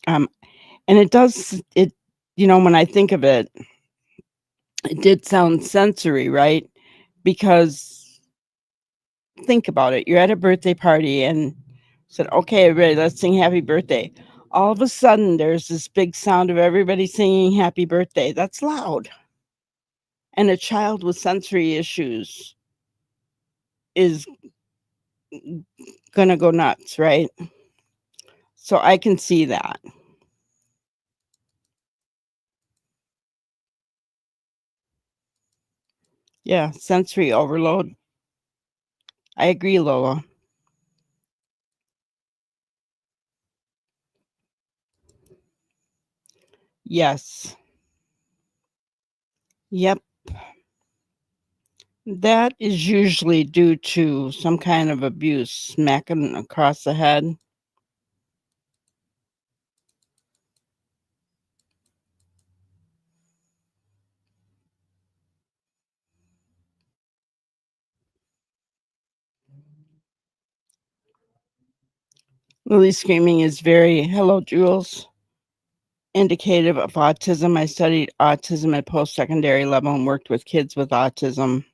And it does, when I think of it, it did sound sensory, right? Because think about it. You're at a birthday party and said, okay, everybody, let's sing happy birthday. All of a sudden, there's this big sound of everybody singing happy birthday. That's loud. And a child with sensory issues is going to go nuts, right? So I can see that. Yeah, sensory overload. I agree, Lola. Yes. Yep. That is usually due to some kind of abuse, smacking across the head. Lily's screaming is very, hello, Jules, indicative of autism. I studied autism at post-secondary level and worked with kids with autism.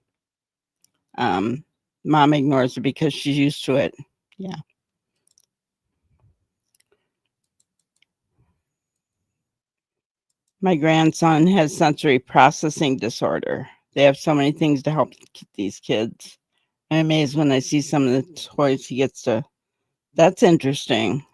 Mom ignores it because she's used to it. Yeah. My grandson has sensory processing disorder. They have so many things to help these kids. I'm amazed when I see some of the toys he gets to. That's interesting.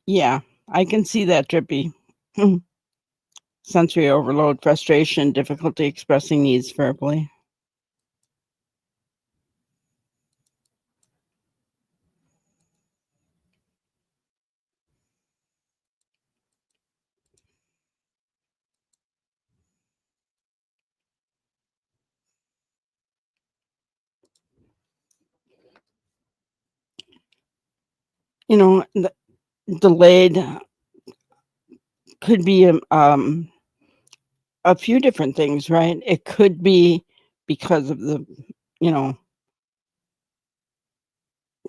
Yeah, I can see that, Drippy. Sensory overload, frustration, difficulty expressing needs verbally. You know, delayed could be a few different things, right? It could be because of the, you know,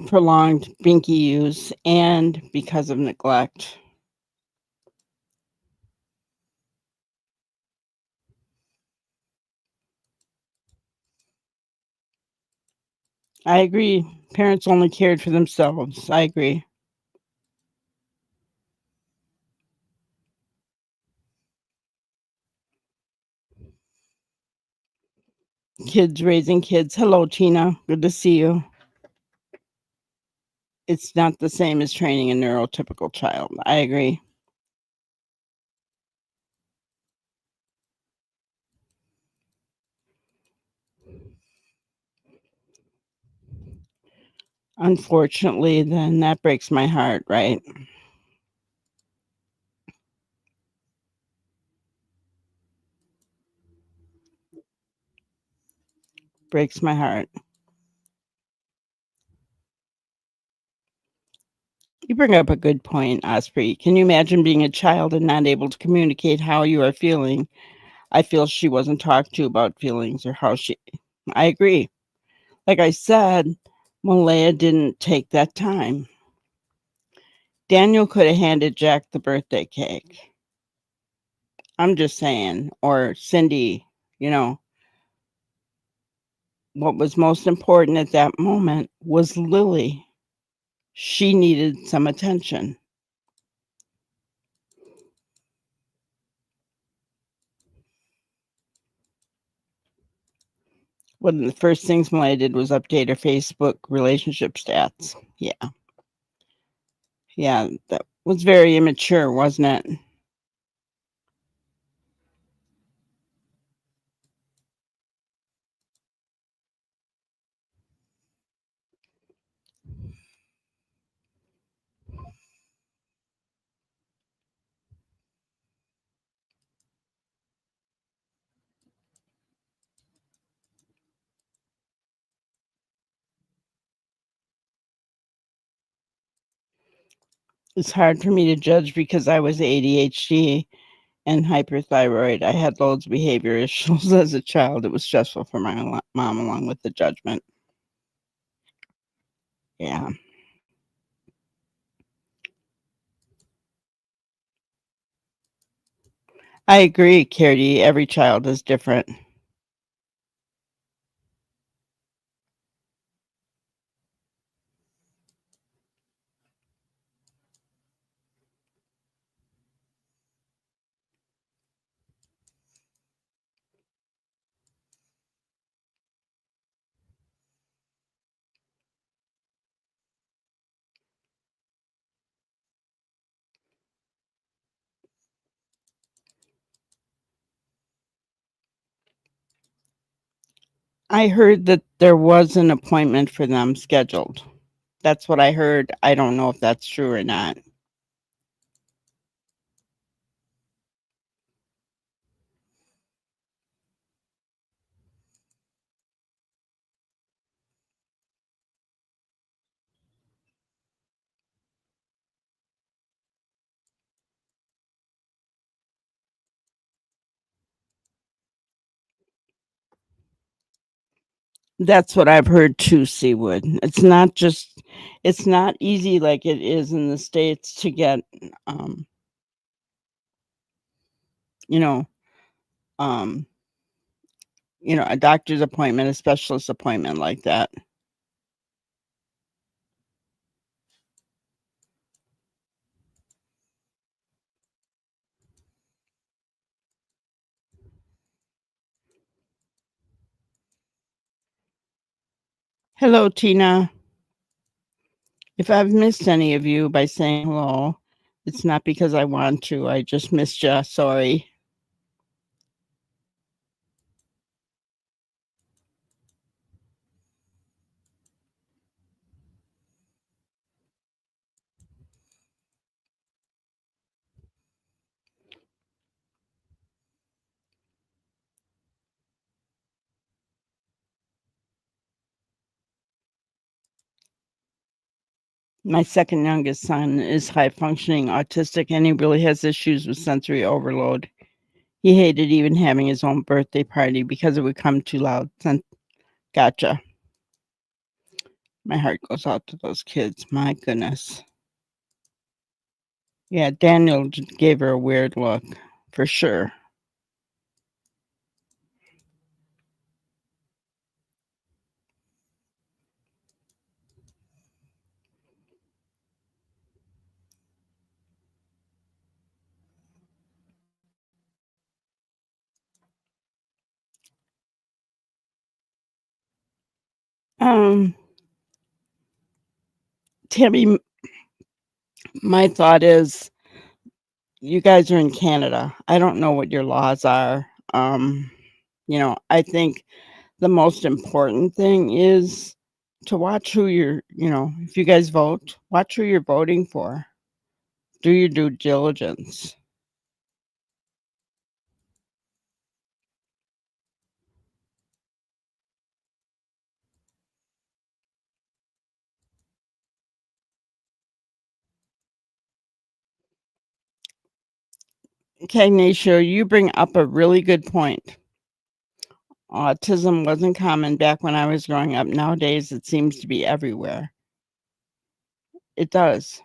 prolonged binky use and because of neglect. I agree. Parents only cared for themselves. I agree. Kids raising kids. Hello, Tina. Good to see you. It's not the same as training a neurotypical child. I agree. Unfortunately, then that breaks my heart, right? Breaks my heart. You bring up a good point, Osprey. Can you imagine being a child and not able to communicate how you are feeling? I feel she wasn't talked to about feelings or how she. I agree. Like I said, Malaya didn't take that time. Daniel could have handed Jack the birthday cake. I'm just saying. Or Cindy, you know, what was most important at that moment was Lily. She needed some attention. One of the first things Malaya did was update her Facebook relationship stats. Yeah. Yeah, that was very immature, wasn't it? It's hard for me to judge because I was ADHD and hyperthyroid. I had loads of behavior issues as a child. It was stressful for my mom, along with the judgment. Yeah. I agree, Carrie. Every child is different. I heard that there was an appointment for them scheduled That's what I heard. I don't know if that's true or not. That's what I've heard too, Seawood. It's not easy like it is in the States to get, um, you know, um, a doctor's appointment, a specialist appointment like that. Hello, Tina. If I've missed any of you by saying hello, it's not because I want to. I just missed you. Sorry. My second youngest son is high functioning autistic and he really has issues with sensory overload. He hated even having his own birthday party because it would come too loud. Gotcha. My heart goes out to those kids. My goodness. Yeah, Daniel gave her a weird look, for sure. Tammy, my thought is you guys are in Canada. I don't know what your laws are. I think the most important thing is to watch who if you guys vote, watch who you're voting for. Do your due diligence. Okay, Nisha, you bring up a really good point. Autism wasn't common back when I was growing up. Nowadays, it seems to be everywhere. It does.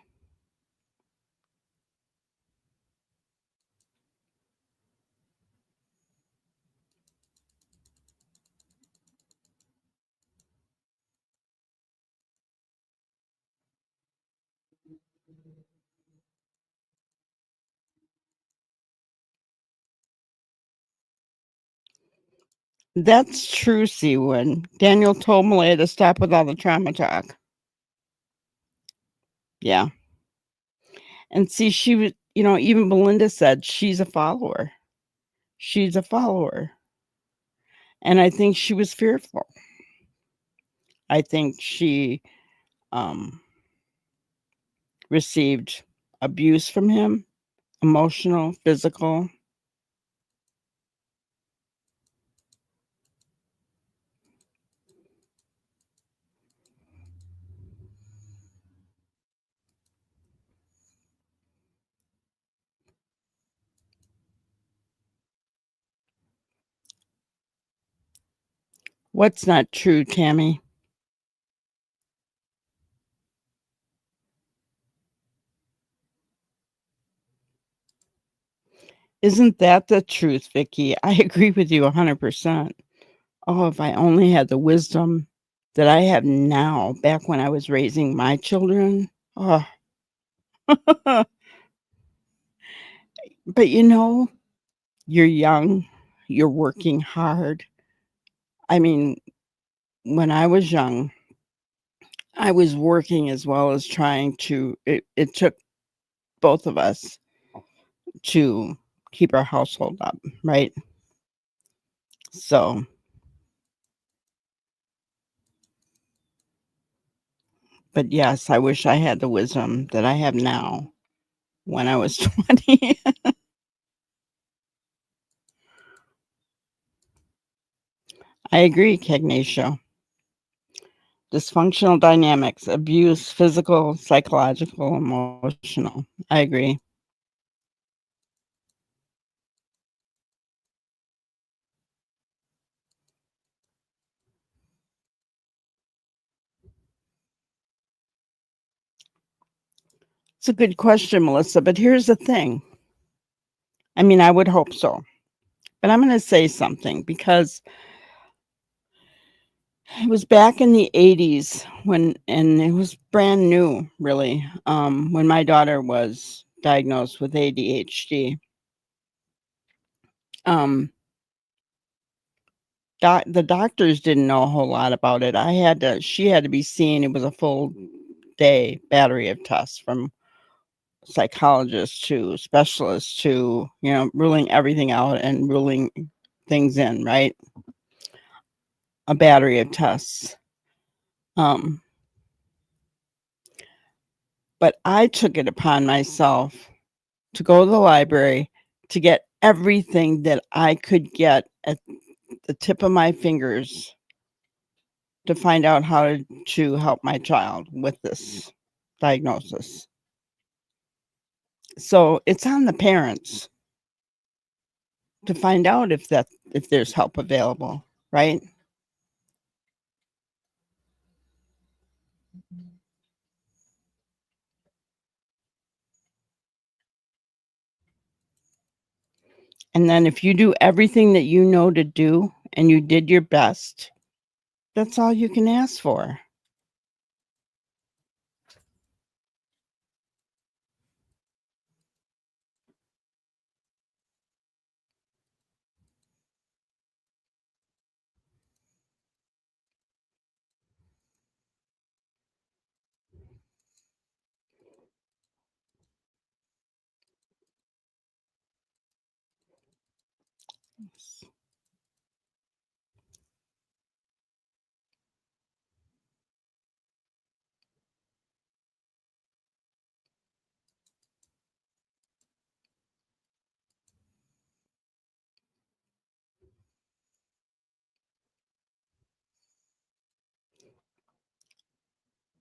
That's true, Seawood. Daniel told Malaya to stop with all the trauma talk. Yeah. And see, she was, even Belinda said she's a follower. She's a follower. And I think she was fearful. I think she received abuse from him, emotional, physical. What's not true, Tammy? Isn't that the truth, Vicky? I agree with you 100%. Oh, if I only had the wisdom that I have now back when I was raising my children. Oh. But you're young, you're working hard. I mean, when I was young, I was working as well as trying to, it took both of us to keep our household up, right? So But yes, I wish I had the wisdom that I have now when I was 20. I agree, Cagnacio. Dysfunctional dynamics, abuse, physical, psychological, emotional. I agree. It's a good question, Melissa, but here's the thing. I mean, I would hope so. But I'm going to say something because it was back in the 80s when, and it was brand new, really, when my daughter was diagnosed with ADHD. The doctors didn't know a whole lot about it. She had to be seen. It was a full day battery of tests from psychologists to specialists to, ruling everything out and ruling things in, right? A battery of tests. But I took it upon myself to go to the library to get everything that I could get at the tip of my fingers to find out how to help my child with this diagnosis. So it's on the parents to find out if there's help available, right? And then if you do everything that you know to do and you did your best, that's all you can ask for.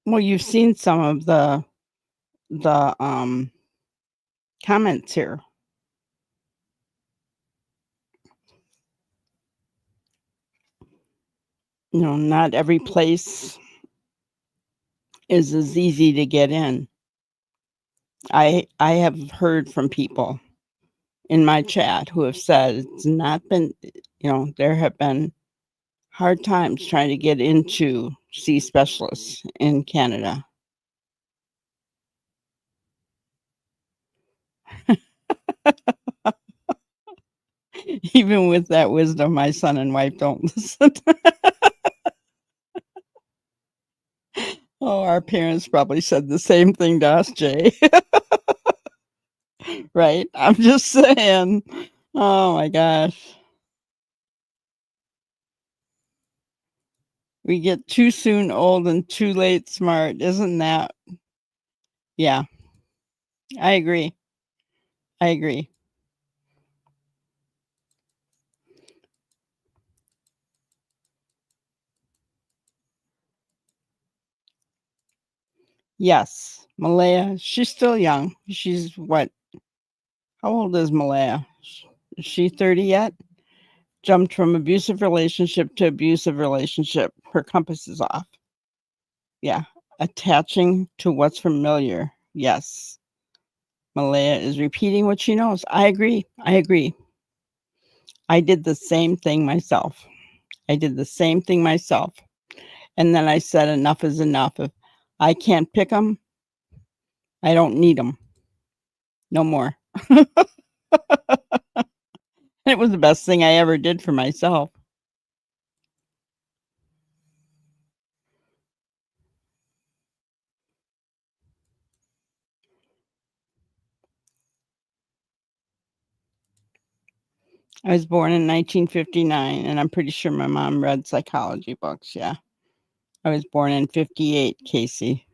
Well, you've seen some of the comments here. Not every place is as easy to get in. I have heard from people in my chat who have said it's not been, there have been hard times trying to get into see specialists in Canada. Even with that wisdom, my son and wife don't listen. Oh, our parents probably said the same thing to us, Jay. Right? I'm just saying. Oh my gosh. We get too soon old and too late smart. Isn't that? Yeah, I agree. I agree. Yes, Malaya, she's still young. She's what? How old is Malaya? Is she 30 yet? Jumped from abusive relationship to abusive relationship. Her compass is off. Yeah. Attaching to what's familiar. Yes. Malaya is repeating what she knows. I agree. I agree. I did the same thing myself. And then I said, enough is enough. If I can't pick them, I don't need them. No more. It was the best thing I ever did for myself. I was born in 1959, and I'm pretty sure my mom read psychology books. Yeah. I was born in 58, Casey.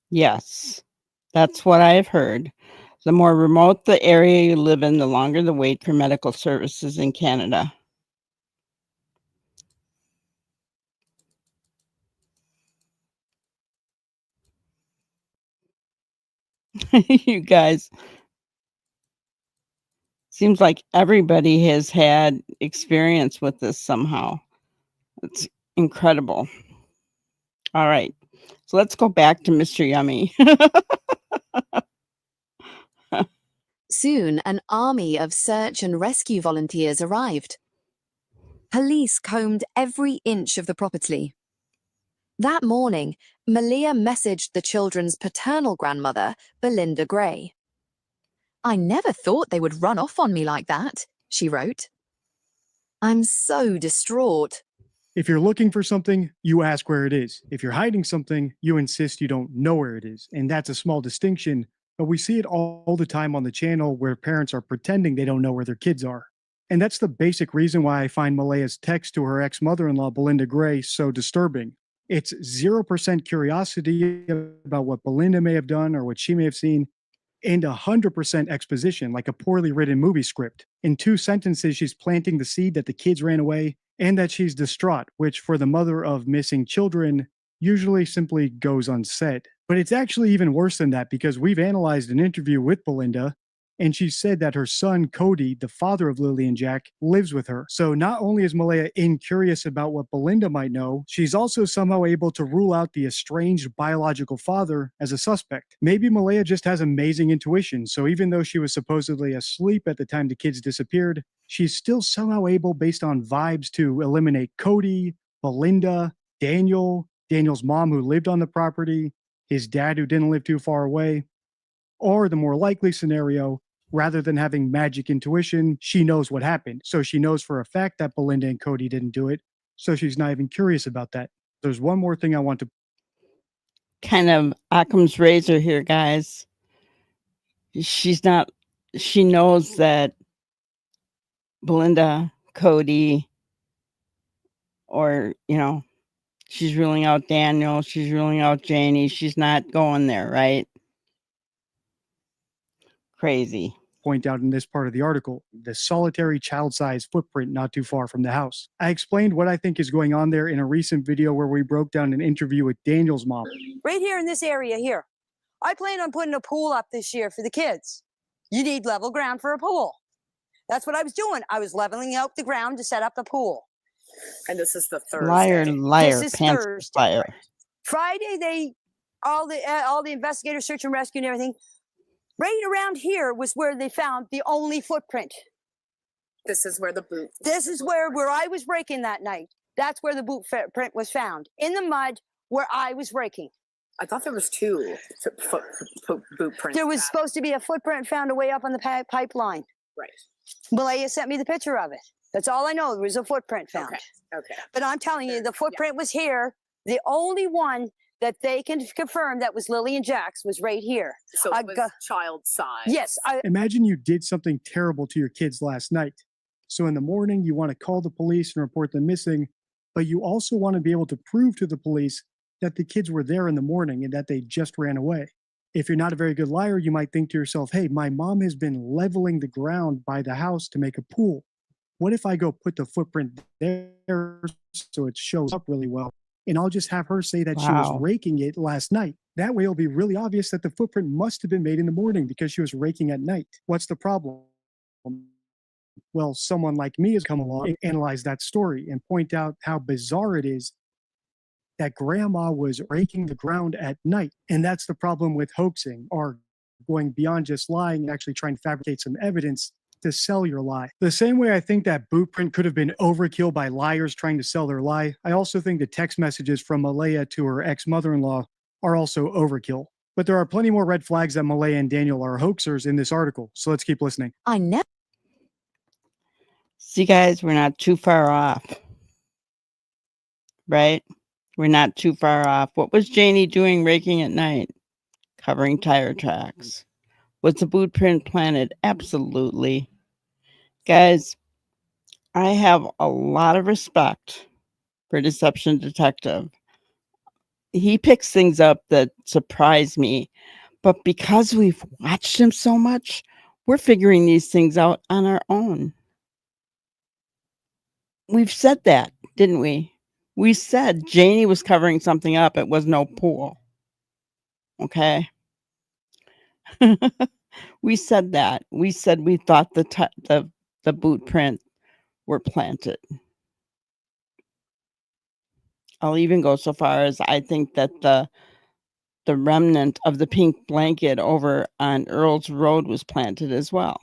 Yes, that's what I've heard. The more remote the area you live in, the longer the wait for medical services in Canada. You guys, seems like everybody has had experience with this somehow. It's incredible. All right, so let's go back to Mr. Yummy. Soon, an army of search and rescue volunteers arrived. Police combed every inch of the property. That morning, Malia messaged the children's paternal grandmother, Belinda Gray. "I never thought they would run off on me like that," she wrote. "I'm so distraught." If you're looking for something, you ask where it is. If you're hiding something, you insist you don't know where it is. And that's a small distinction, but we see it all the time on the channel where parents are pretending they don't know where their kids are. And that's the basic reason why I find Malaya's text to her ex-mother-in-law, Belinda Gray, so disturbing. It's 0% curiosity about what Belinda may have done or what she may have seen, and 100% exposition, like a poorly written movie script. In 2 sentences, she's planting the seed that the kids ran away and that she's distraught, which for the mother of missing children usually simply goes unsaid. But it's actually even worse than that because we've analyzed an interview with Belinda, and she said that her son, Cody, the father of Lily and Jack, lives with her. So not only is Malaya incurious about what Belinda might know, she's also somehow able to rule out the estranged biological father as a suspect. Maybe Malaya just has amazing intuition, so even though she was supposedly asleep at the time the kids disappeared, she's still somehow able, based on vibes, to eliminate Cody, Belinda, Daniel's mom who lived on the property, his dad who didn't live too far away, or the more likely scenario, rather than having magic intuition, she knows what happened. So she knows for a fact that Belinda and Cody didn't do it. So she's not even curious about that. There's one more thing I want to Kind of Occam's razor here, guys. She knows that Belinda, Cody, or, she's ruling out Daniel, she's ruling out Janie. She's not going there, right? Crazy. point out in this part of the article, the solitary child-sized footprint not too far from the house. I explained what I think is going on there in a recent video where we broke down an interview with Daniel's mom. Right here in this area here. I plan on putting a pool up this year for the kids. You need level ground for a pool. That's what I was doing. I was leveling out the ground to set up the pool. And this is the Thursday. Liar, This is pants Thursday. fire. Friday, all the investigators, search and rescue and everything. Right around here was where they found the only footprint. This is where the boot. This is where I was raking that night. That's where the boot print was found, in the mud where I was raking. I thought there was 2 boot prints. There was supposed to be a footprint found way up on the pipeline. Right. Malaya sent me the picture of it. That's all I know. There was a footprint found. Okay. But I'm telling you, the footprint was here. The only one that they can confirm that was Lily and Jack's was right here. So it was child size. Yes. Imagine you did something terrible to your kids last night. So in the morning, you want to call the police and report them missing, but you also want to be able to prove to the police that the kids were there in the morning and that they just ran away. If you're not a very good liar, you might think to yourself, hey, my mom has been leveling the ground by the house to make a pool. What if I go put the footprint there so it shows up really well? And I'll just have her say that she was raking it last night. That way it'll be really obvious that the footprint must have been made in the morning because she was raking at night. What's the problem? Well, someone like me has come along and analyzed that story and point out how bizarre it is that grandma was raking the ground at night. And that's the problem with hoaxing, or going beyond just lying and actually trying to fabricate some evidence to sell your lie. The same way I think that boot print could have been overkill by liars trying to sell their lie, I also think the text messages from Malaya to her ex-mother-in-law are also overkill. But there are plenty more red flags that Malaya and Daniel are hoaxers in this article, so let's keep listening. I never. See, guys, we're not too far off. Right? We're not too far off. What was Janie doing raking at night? Covering tire tracks. Was the boot print planted? Absolutely. Guys, I have a lot of respect for deception detective. He picks things up that surprise me, but because we've watched him so much, we're figuring these things out on our own. We've said that, didn't we? We said Janie was covering something up. It was no pool. Okay. We said that. We said we thought the boot print were planted. I'll even go so far as I think that the remnant of the pink blanket over on Earl's Road was planted as well.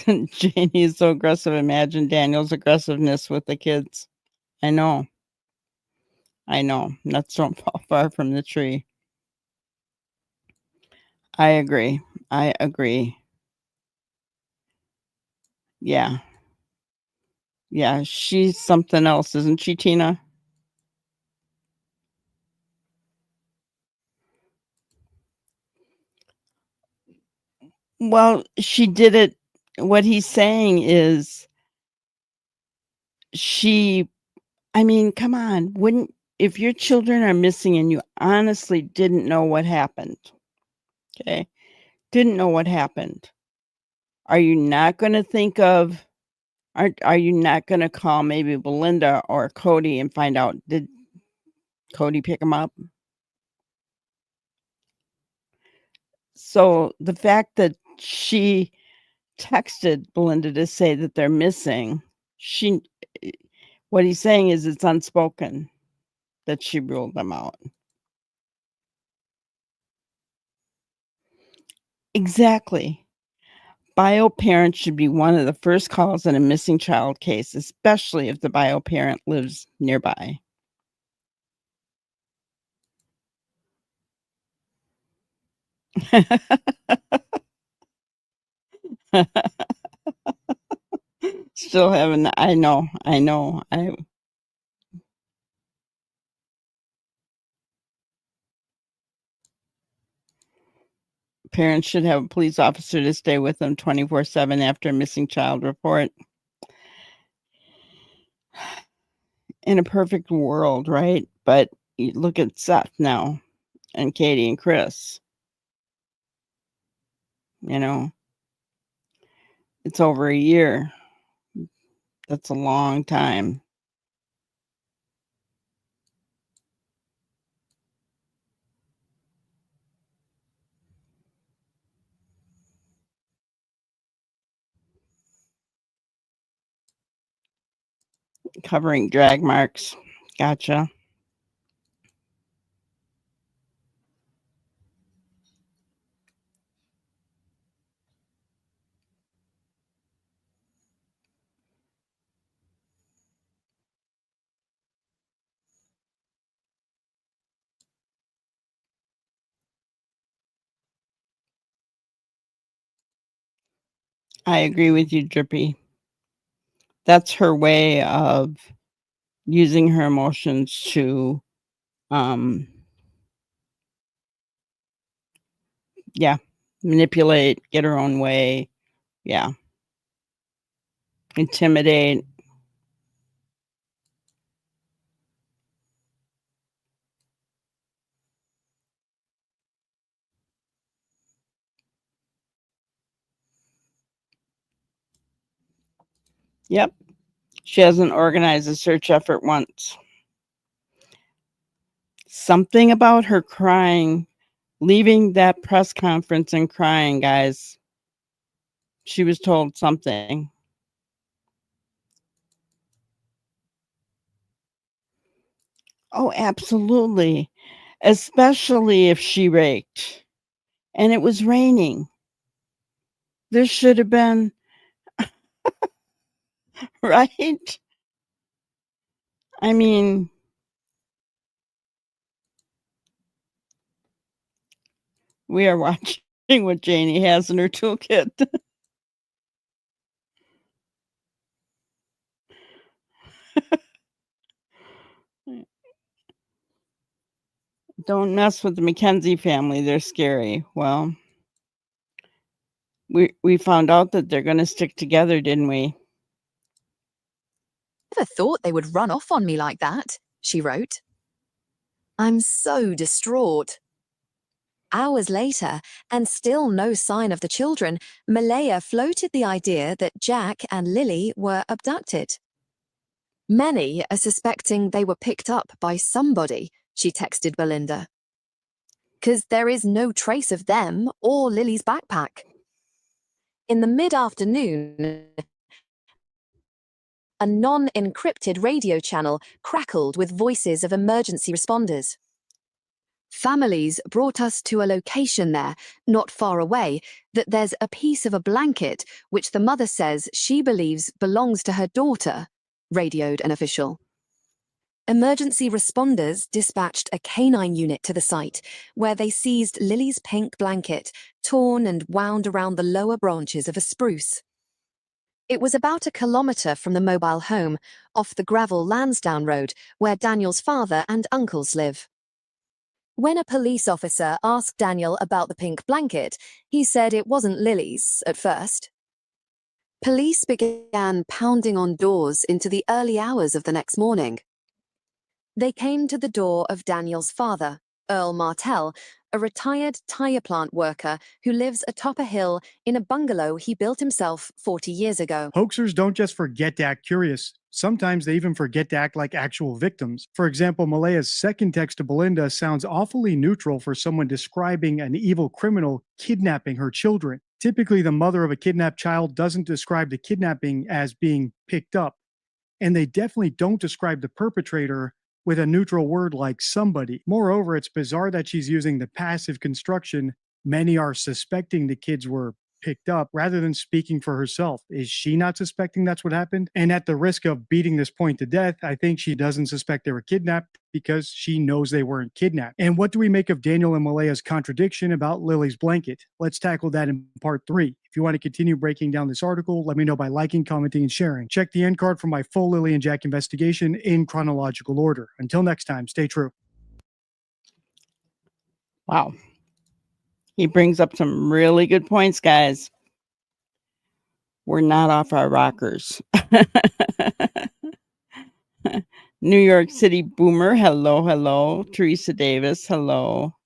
Janie is so aggressive. Imagine Daniel's aggressiveness with the kids. I know. Nuts don't fall far from the tree. I agree. Yeah. Yeah, she's something else, isn't she, Tina? Well, she did it. What he's saying is I mean, come on. If your children are missing and you honestly didn't know what happened, okay? Didn't know what happened. Are you not going to think of are you not going to call maybe Belinda or Cody and find out, did Cody pick him up? So the fact that she texted Belinda to say that they're missing, what he's saying is it's unspoken that she ruled them out. Exactly. Bio parent should be one of the first calls in a missing child case, especially if the bio parent lives nearby. Still haven't. I know. Parents should have a police officer to stay with them 24/7 after a missing child report. In a perfect world, right? But you look at Seth now and Katie and Chris. You know, it's over a year. That's a long time. Covering drag marks. Gotcha. I agree with you, Drippy. That's her way of using her emotions to, yeah, manipulate, get her own way. Yeah. Intimidate. Yep. She hasn't organized a search effort once. Something about her crying, leaving that press conference and crying, guys. She was told something. Oh, absolutely. Especially if she raked and it was raining. There should have been, right? I mean, we are watching what Janie has in her toolkit. Don't mess with the Mackenzie family. They're scary. Well, we found out that they're going to stick together, didn't we? Never thought they would run off on me like that, she wrote. I'm so distraught. Hours later, and still no sign of the children, Malaya floated the idea that Jack and Lily were abducted. Many are suspecting they were picked up by somebody, she texted Belinda. 'Cause there is no trace of them or Lily's backpack. In the mid-afternoon, a non-encrypted radio channel crackled with voices of emergency responders. Families brought us to a location there, not far away, that there's a piece of a blanket which the mother says she believes belongs to her daughter, radioed an official. Emergency responders dispatched a canine unit to the site, where they seized Lily's pink blanket, torn and wound around the lower branches of a spruce. It was about 1 kilometre from the mobile home, off the gravel Lansdowne Road, where Daniel's father and uncles live. When a police officer asked Daniel about the pink blanket, he said it wasn't Lily's at first. Police began pounding on doors into the early hours of the next morning. They came to the door of Daniel's father, Earl Martell, a retired tire plant worker who lives atop a hill in a bungalow he built himself 40 years ago. Hoaxers don't just forget to act curious. Sometimes they even forget to act like actual victims. For example, Malaya's second text to Belinda sounds awfully neutral for someone describing an evil criminal kidnapping her children. Typically, the mother of a kidnapped child doesn't describe the kidnapping as being picked up. And they definitely don't describe the perpetrator with a neutral word like somebody. Moreover, it's bizarre that she's using the passive construction, many are suspecting the kids were picked up, rather than speaking for herself. Is she not suspecting that's what happened? And at the risk of beating this point to death, I think she doesn't suspect they were kidnapped because she knows they weren't kidnapped. And what do we make of Daniel and Malaya's contradiction about Lily's blanket? Let's tackle that in part 3. If you want to continue breaking down this article, let me know by liking, commenting, and sharing. Check the end card for my full Lily and Jack investigation in chronological order. Until next time, stay true. Wow. He brings up some really good points, guys. We're not off our rockers. New York City Boomer, hello, hello. Teresa Davis, hello.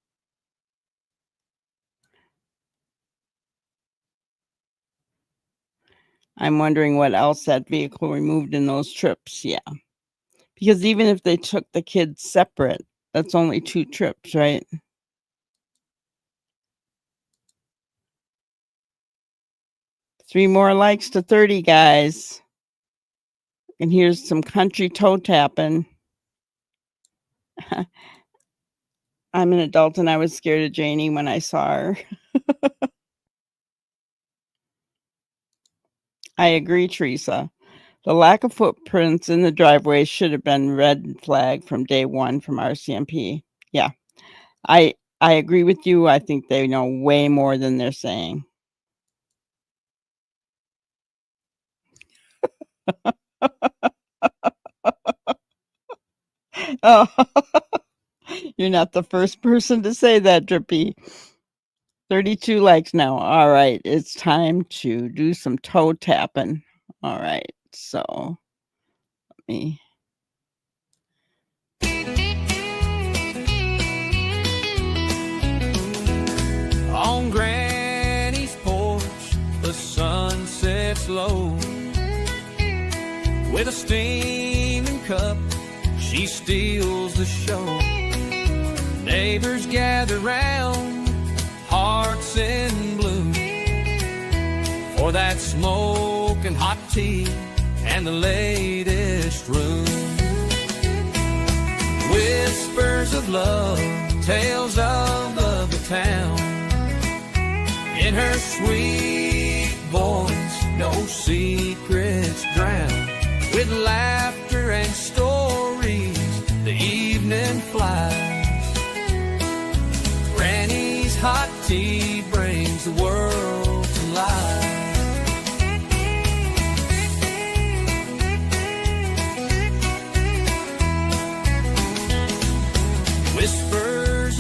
I'm wondering what else that vehicle removed in those trips. Yeah. Because even if they took the kids separate, that's only 2 trips, right? Three more likes to 30, guys. And here's some country toe tapping. I'm an adult and I was scared of Janie when I saw her. I agree, Teresa. The lack of footprints in the driveway should have been red flag from day 1 from RCMP. Yeah, I agree with you. I think they know way more than they're saying. Oh, you're not the first person to say that, Drippy. 32 likes now. All right, it's time to do some toe tapping. All right, so let me. On Granny's porch, the sun sets low. With a steaming cup, she steals the show. Neighbors gather round, hearts in bloom, for that smoking hot tea and the latest room. Whispers of love, tales of the town. In her sweet voice, no secrets drown. With laughter and stories, the evening flies. Granny's hot tea brings the world to life. Whispers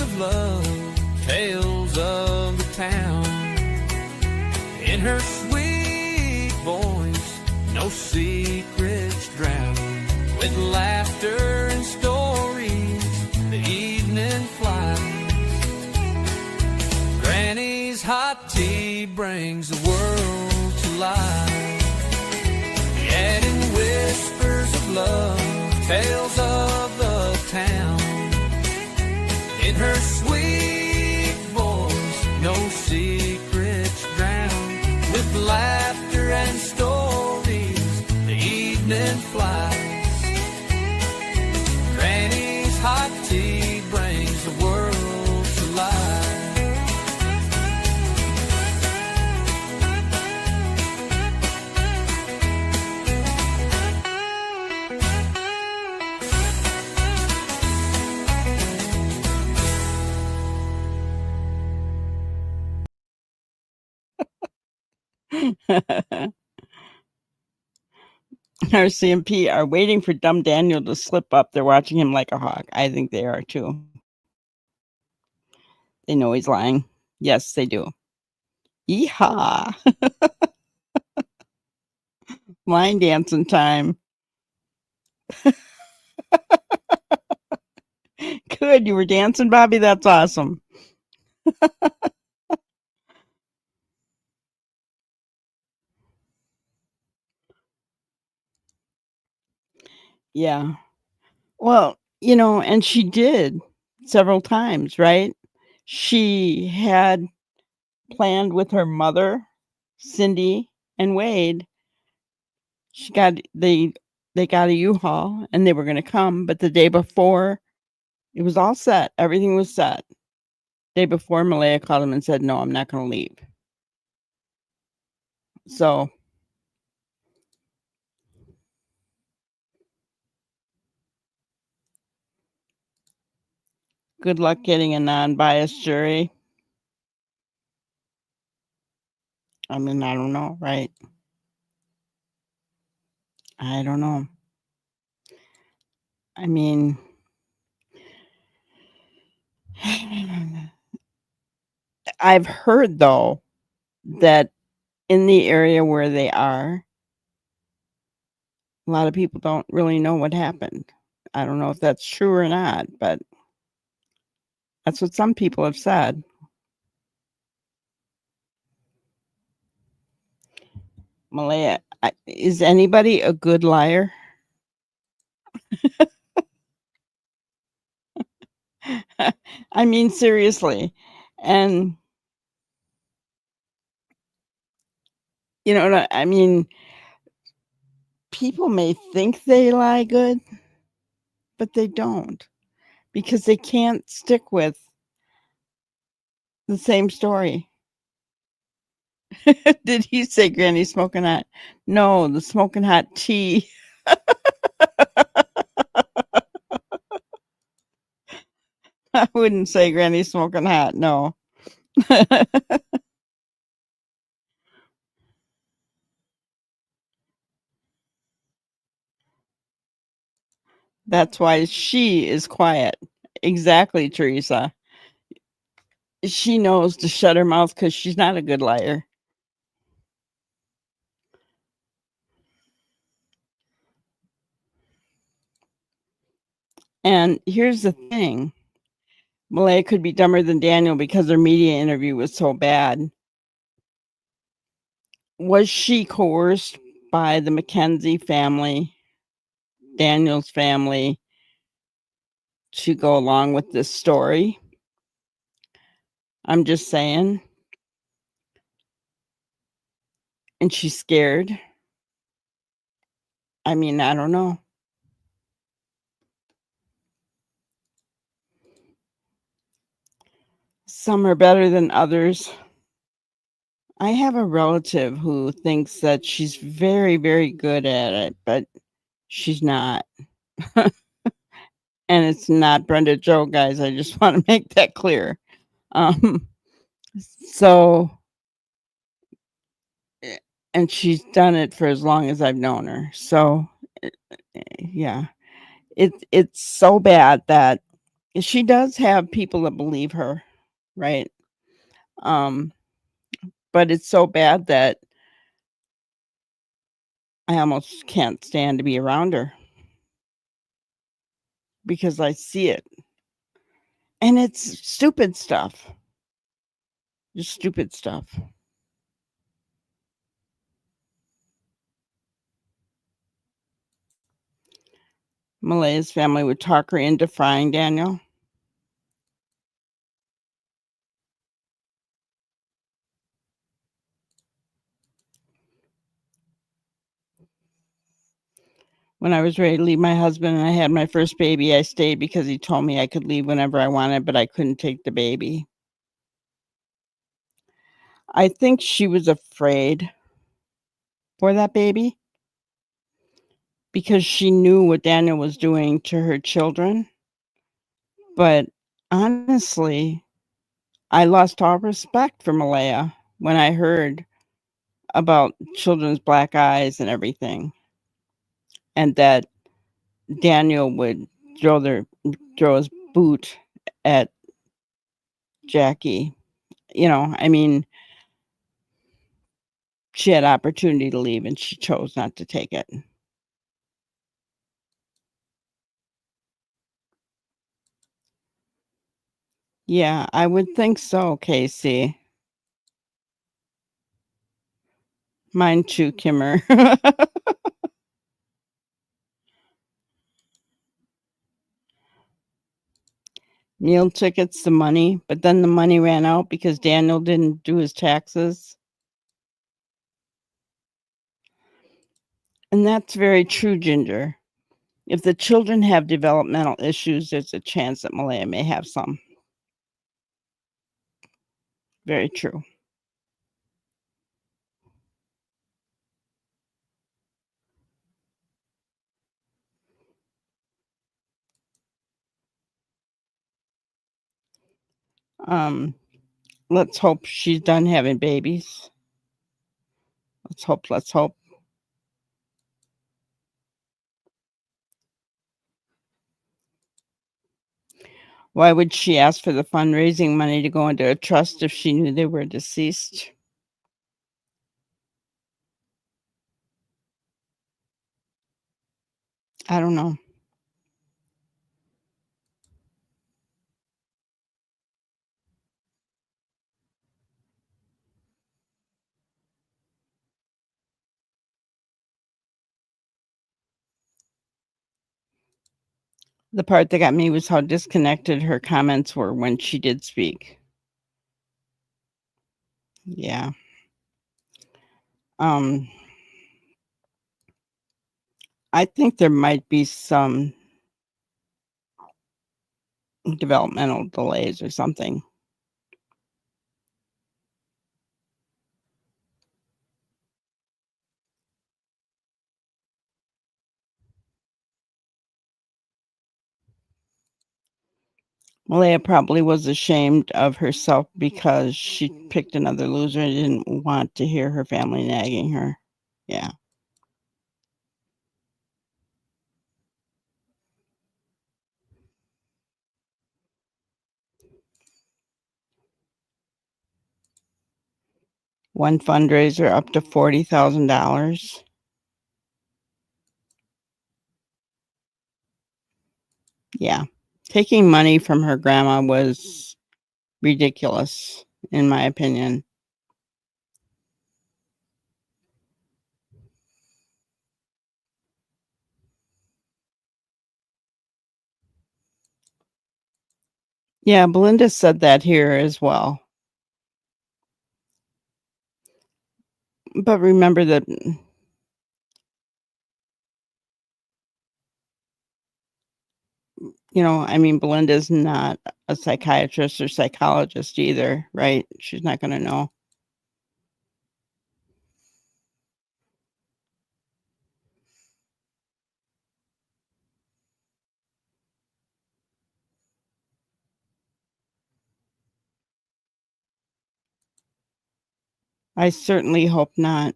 no secrets drowned with laughter and stories. The evening flies. Granny's hot tea brings the world to life. Adding whispers of love, tales of the town. In her sweet voice, no secrets drowned with laughter and stories. The evening flies. Granny's hot tea brings the world to life. RCMP are waiting for dumb Daniel to slip up. They're watching him like a hawk. I think they are too. They know he's lying. Yes, they do. Yeehaw. Line dancing time. Good. You were dancing, Bobby? That's awesome. Yeah. Well, and she did several times, right? She had planned with her mother, Cindy, and Wade. They got a U-Haul and they were going to come, but the day before, it was all set. Everything was set. Day before, Malaya called him and said, "No, I'm not going to leave." So good luck getting a non-biased jury. I mean, I don't know, right? I don't know. I mean, I've heard, though, that in the area where they are, a lot of people don't really know what happened. I don't know if that's true or not, but that's what some people have said. Malaya, is anybody a good liar? I mean, seriously. And, I mean, people may think they lie good, but they don't, because they can't stick with the same story. Did he say Granny smoking hot? No, the smoking hot tea. I wouldn't say Granny smoking hot, no. That's why she is quiet. Exactly, Teresa. She knows to shut her mouth because she's not a good liar. And here's the thing. Malaya could be dumber than Daniel because her media interview was so bad. Was she coerced by the Mackenzie family, Daniel's family, to go along with this story? I'm just saying. And she's scared. I mean, I don't know. Some are better than others. I have a relative who thinks that she's very, very good at it, but she's not. And it's not Brenda Jo, guys. I just want to make that clear. So, and she's done it for as long as I've known her. So, yeah, it's so bad that she does have people that believe her, right? But it's so bad that I I almost can't stand to be around her because I see it. And it's stupid stuff. Just stupid stuff. Malaya's family would talk her into frying Daniel. When I was ready to leave my husband and I had my first baby, I stayed because he told me I could leave whenever I wanted, but I couldn't take the baby. I think she was afraid for that baby because she knew what Daniel was doing to her children. But honestly, I lost all respect for Malaya when I heard about children's black eyes and everything, and that Daniel would throw his boot at Jackie. You know, I mean, she had opportunity to leave and she chose not to take it. Yeah, I would think so, Casey. Mine too, Kimmer. Meal tickets, the money, but then the money ran out because Daniel didn't do his taxes. And that's very true, Ginger. If the children have developmental issues, there's a chance that Malaya may have some. Very true. Let's hope she's done having babies. Let's hope, let's hope. Why would she ask for the fundraising money to go into a trust if she knew they were deceased? I don't know. The part that got me was how disconnected her comments were when she did speak. Yeah. I think there might be some developmental delays or something. Malaya probably was ashamed of herself because she picked another loser and didn't want to hear her family nagging her. Yeah. One fundraiser up to $40,000. Yeah. Taking money from her grandma was ridiculous, in my opinion. Yeah, Belinda said that here as well. But remember that I mean, Belinda's not a psychiatrist or psychologist either, right? She's not going to know. I certainly hope not.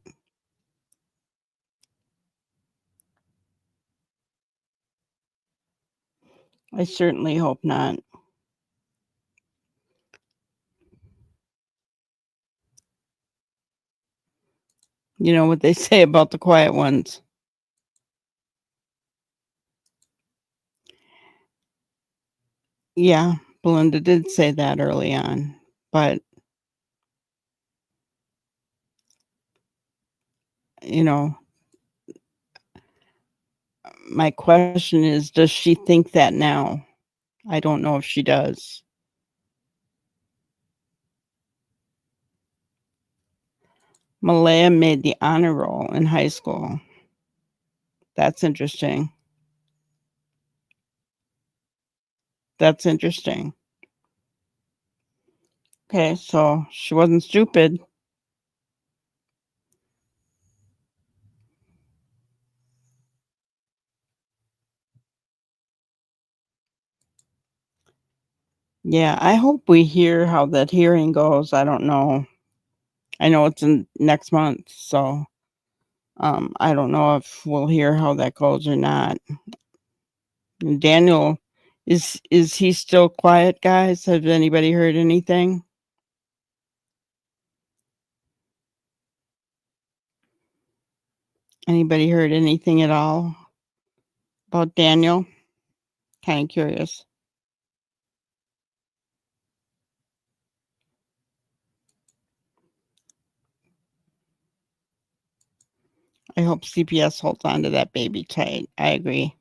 I certainly hope not. You know what they say about the quiet ones. Yeah, Belinda did say that early on, but you know, my question is, does she think that now? I don't know if she does. Malaya made the honor roll in high school. That's interesting. That's interesting. Okay, so she wasn't stupid. Yeah, I hope we hear how that hearing goes. I don't know. I know it's in next month, so I don't know if we'll hear how that goes or not. And Daniel, is he still quiet, guys? Has anybody heard anything? Anybody heard anything at all about Daniel? Kind of curious. I hope CPS holds on to that baby tight. I agree.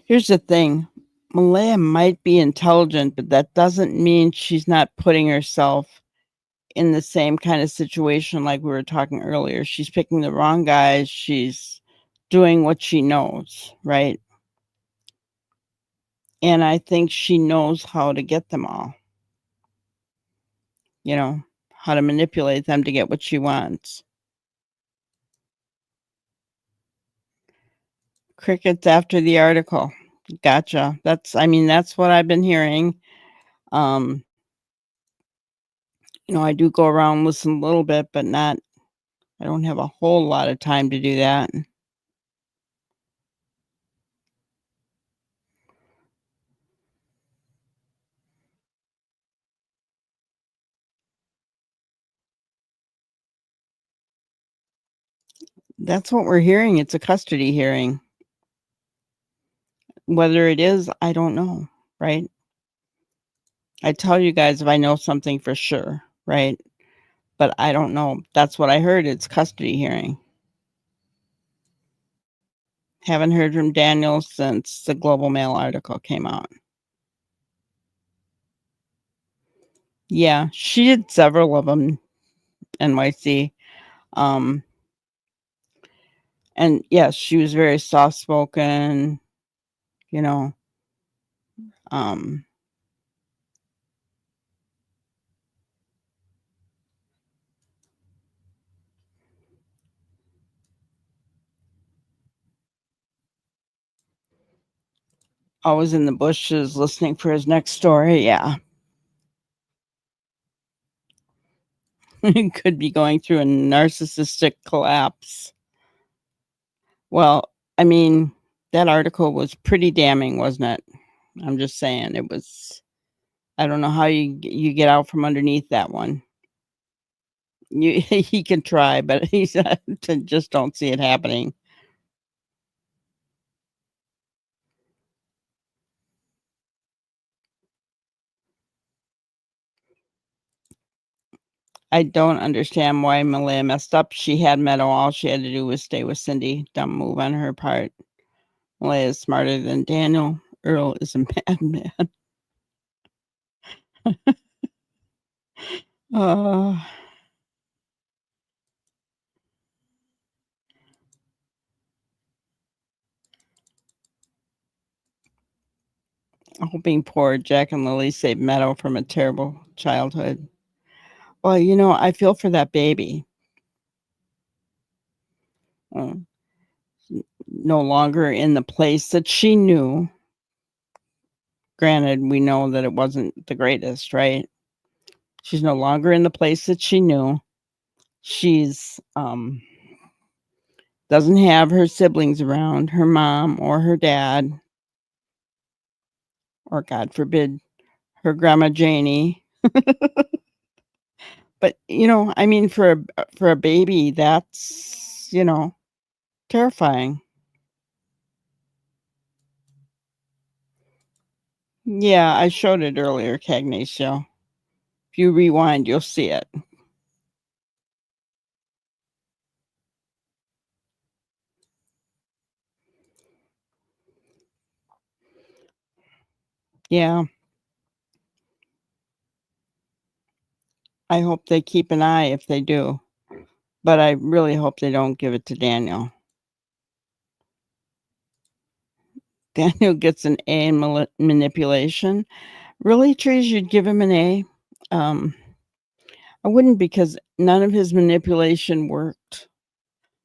Here's the thing. Malaya might be intelligent, but that doesn't mean she's not putting herself in the same kind of situation like we were talking earlier. She's picking the wrong guys. She's doing what she knows, right? And I think she knows how to get them all. You know, how to manipulate them to get what she wants. Crickets after the article. Gotcha. That's what I've been hearing. I do go around and listen a little bit, but I don't have a whole lot of time to do that. That's what we're hearing. It's a custody hearing. Whether it is, I don't know, right? I tell you guys if I know something for sure, right? But I don't know. That's what I heard. It's custody hearing. Haven't heard from Daniel since the Global Mail article came out. Yeah, she did several of them, NYC. And yes, she was very soft-spoken, you know. Always in the bushes listening for his next story. Yeah. Could be going through a narcissistic collapse. Well, that article was pretty damning, wasn't it? I'm just saying it was. I don't know how you get out from underneath that one. He can try, but he's just don't see it happening. I don't understand why Malaya messed up. She had Meadow. All she had to do was stay with Cindy. Dumb move on her part. Malaya is smarter than Daniel. Earl is a madman. Hoping poor Jack and Lily saved Meadow from a terrible childhood. Well, I feel for that baby. No longer in the place that she knew. Granted, we know that it wasn't the greatest, right? She's no longer in the place that she knew. She's doesn't have her siblings around, her mom or her dad, or God forbid, her grandma Janie. But for a baby, that's Terrifying. Yeah, I showed it earlier, Cagnacio. If you rewind, you'll see it. Yeah. I hope they keep an eye if they do. But I really hope they don't give it to Daniel. Daniel gets an A in manipulation. Really, Trees, you'd give him an A? I wouldn't, because none of his manipulation worked.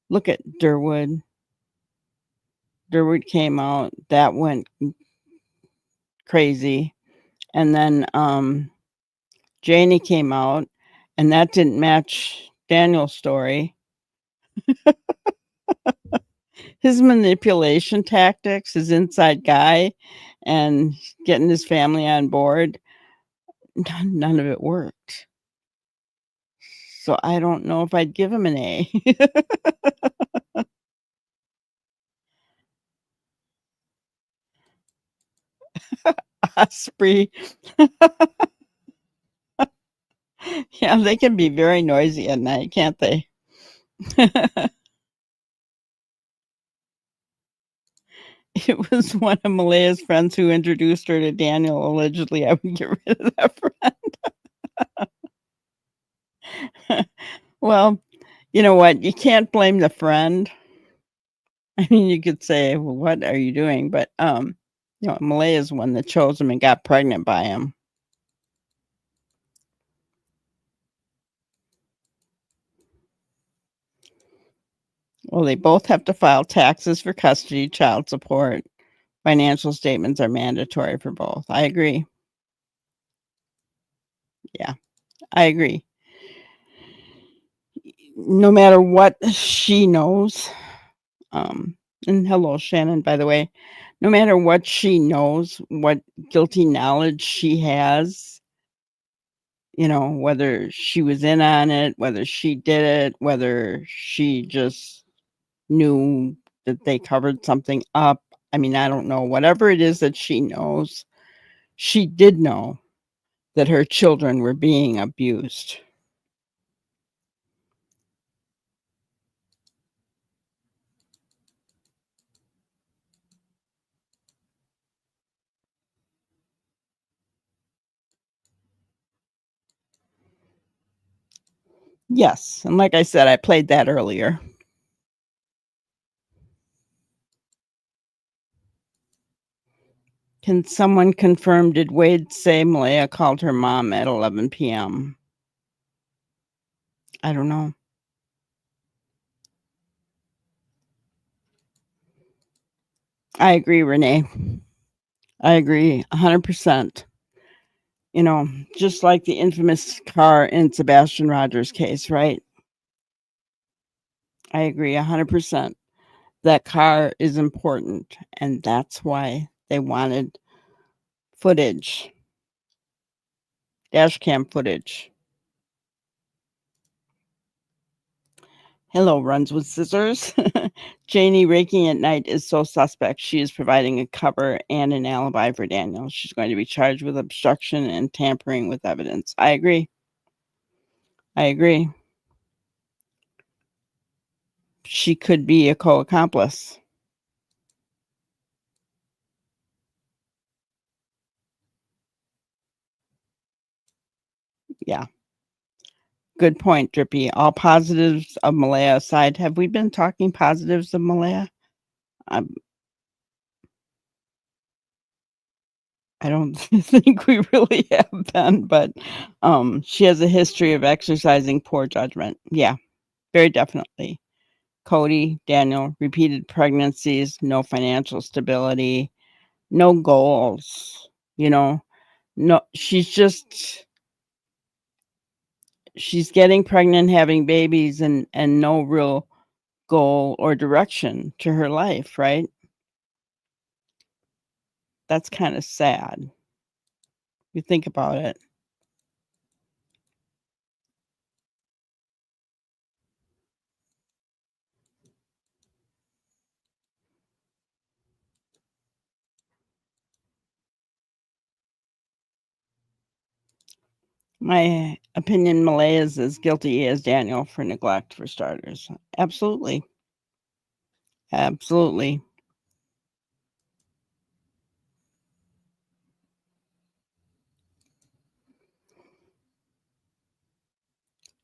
Look at Durwood. Durwood came out. That went crazy. And then Janie came out, and that didn't match Daniel's story. His manipulation tactics, his inside guy, and getting his family on board, none of it worked. So I don't know if I'd give him an A. Osprey. Yeah, they can be very noisy at night, can't they? It was one of Malaya's friends who introduced her to Daniel. Allegedly, I would get rid of that friend. Well, you know what? You can't blame the friend. I mean, you could say, well, what are you doing? But, Malaya's one that chose him and got pregnant by him. Well, they both have to file taxes for custody, child support. Financial statements are mandatory for both. I agree. Yeah, I agree. No matter what she knows, and hello, Shannon, by the way, no matter what she knows, what guilty knowledge she has, whether she was in on it, whether she did it, whether she just knew that they covered something up. I mean, I don't know. Whatever it is that she knows, she did know that her children were being abused. Yes, and like I said, I played that earlier. Can someone confirm, did Wade say Malaya called her mom at 11 p.m.? I don't know. I agree, Renee. I agree 100%. Just like the infamous car in Sebastian Rogers' case, right? I agree 100%. That car is important, and that's why they wanted footage, dash cam footage. Hello, runs with scissors. Janie raking at night is so suspect. She is providing a cover and an alibi for Daniel. She's going to be charged with obstruction and tampering with evidence. I agree. I agree. She could be a co-accomplice. Yeah. Good point, Drippy. All positives of Malaya aside, have we been talking positives of Malaya? I don't think we really have been, but she has a history of exercising poor judgment. Yeah, very definitely. Cody, Daniel, repeated pregnancies, no financial stability, no goals, no, she's getting pregnant, having babies, and no real goal or direction to her life, right? That's kind of sad. You think about it. My opinion, Malay is as guilty as Daniel for neglect, for starters. Absolutely. Absolutely.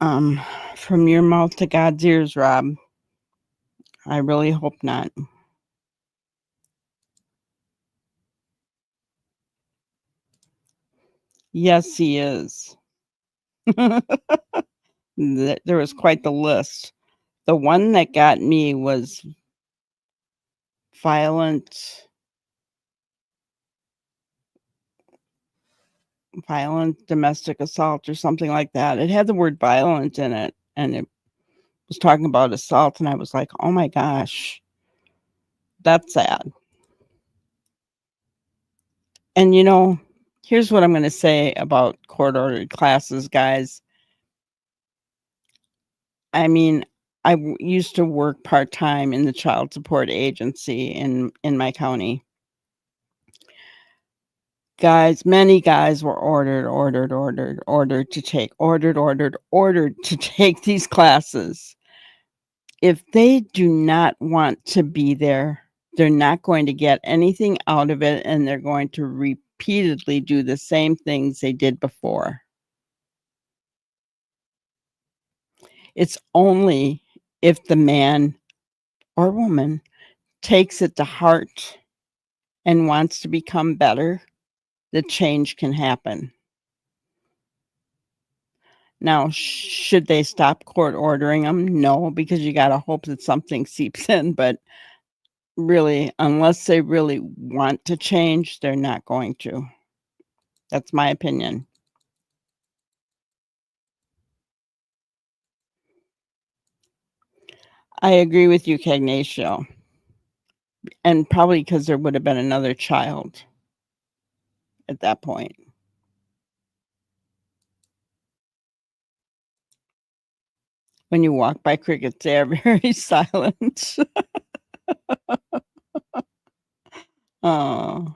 From your mouth to God's ears, Rob. I really hope not. Yes, he is. There was quite the list. The one that got me was violent domestic assault or something like that. It had the word violent in it, and it was talking about assault, and I was like, oh my gosh, that's sad. And here's what I'm going to say about court-ordered classes, guys. I mean, I used to work part-time in the child support agency in my county. Guys, many guys were ordered to take these classes. If they do not want to be there, they're not going to get anything out of it, and they're going to repeatedly do the same things they did before. It's only if the man or woman takes it to heart and wants to become better that change can happen. Now, should they stop court ordering them? No, because you got to hope that something seeps in. But really, unless they really want to change, they're not going to. That's my opinion. I agree with you, Cagnatio. And probably because there would have been another child at that point. When you walk by crickets, they are very silent. Oh.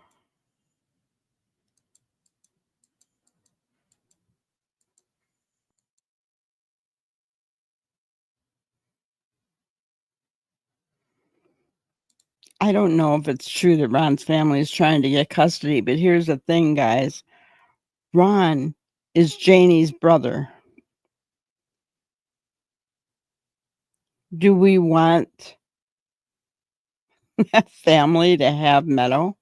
I don't know if it's true that Ron's family is trying to get custody, but here's the thing, guys. Ron is Janie's brother. Do we want that family to have Meadow?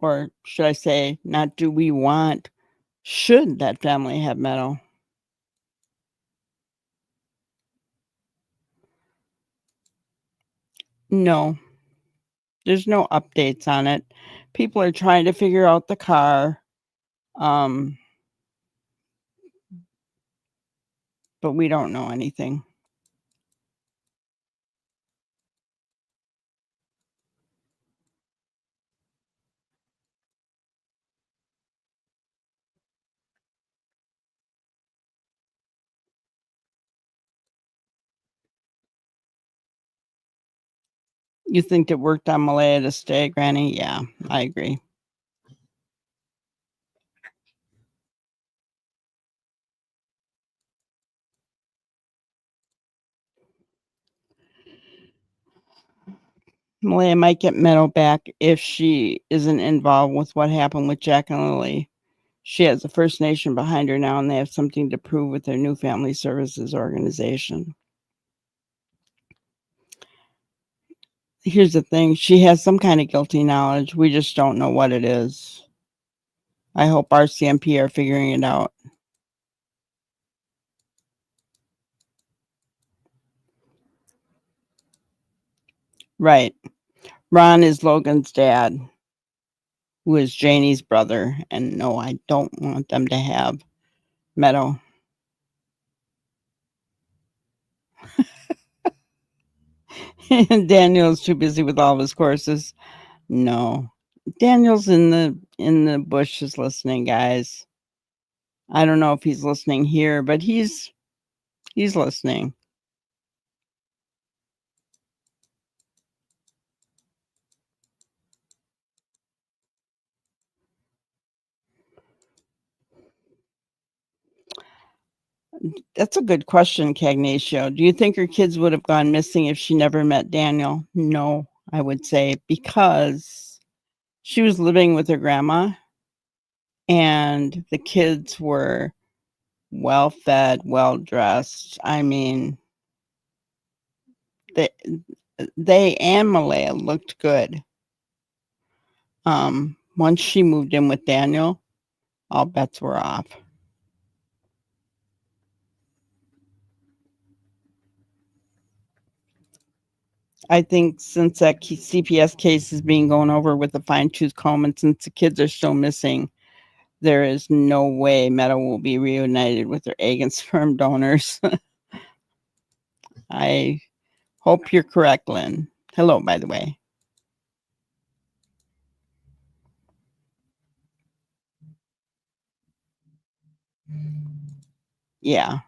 Or should I say, not do we want, should that family have Meadow? No. There's no updates on it. People are trying to figure out the car. But we don't know anything. You think it worked on Malaya to stay, Granny? Yeah, I agree. Malaya might get Meadow back if she isn't involved with what happened with Jack and Lily. She has a First Nation behind her now, and they have something to prove with their new family services organization. Here's the thing. She has some kind of guilty knowledge. We just don't know what it is. I hope RCMP are figuring it out. Right. Ron is Logan's dad, who is Janie's brother. And no, I don't want them to have Meadow. Daniel's too busy with all of his courses. No. Daniel's in the bushes listening, guys. I don't know if he's listening here, but he's listening. That's a good question, Cagnatio. Do you think her kids would have gone missing if she never met Daniel? No, I would say, because she was living with her grandma and the kids were well fed, well dressed. I mean, they and Malaya looked good. Once she moved in with Daniel, all bets were off. I think since that CPS case is being gone over with a fine-tooth comb, and since the kids are still missing, there is no way Meta will be reunited with their egg and sperm donors. I hope you're correct, Lynn. Hello, by the way. Yeah.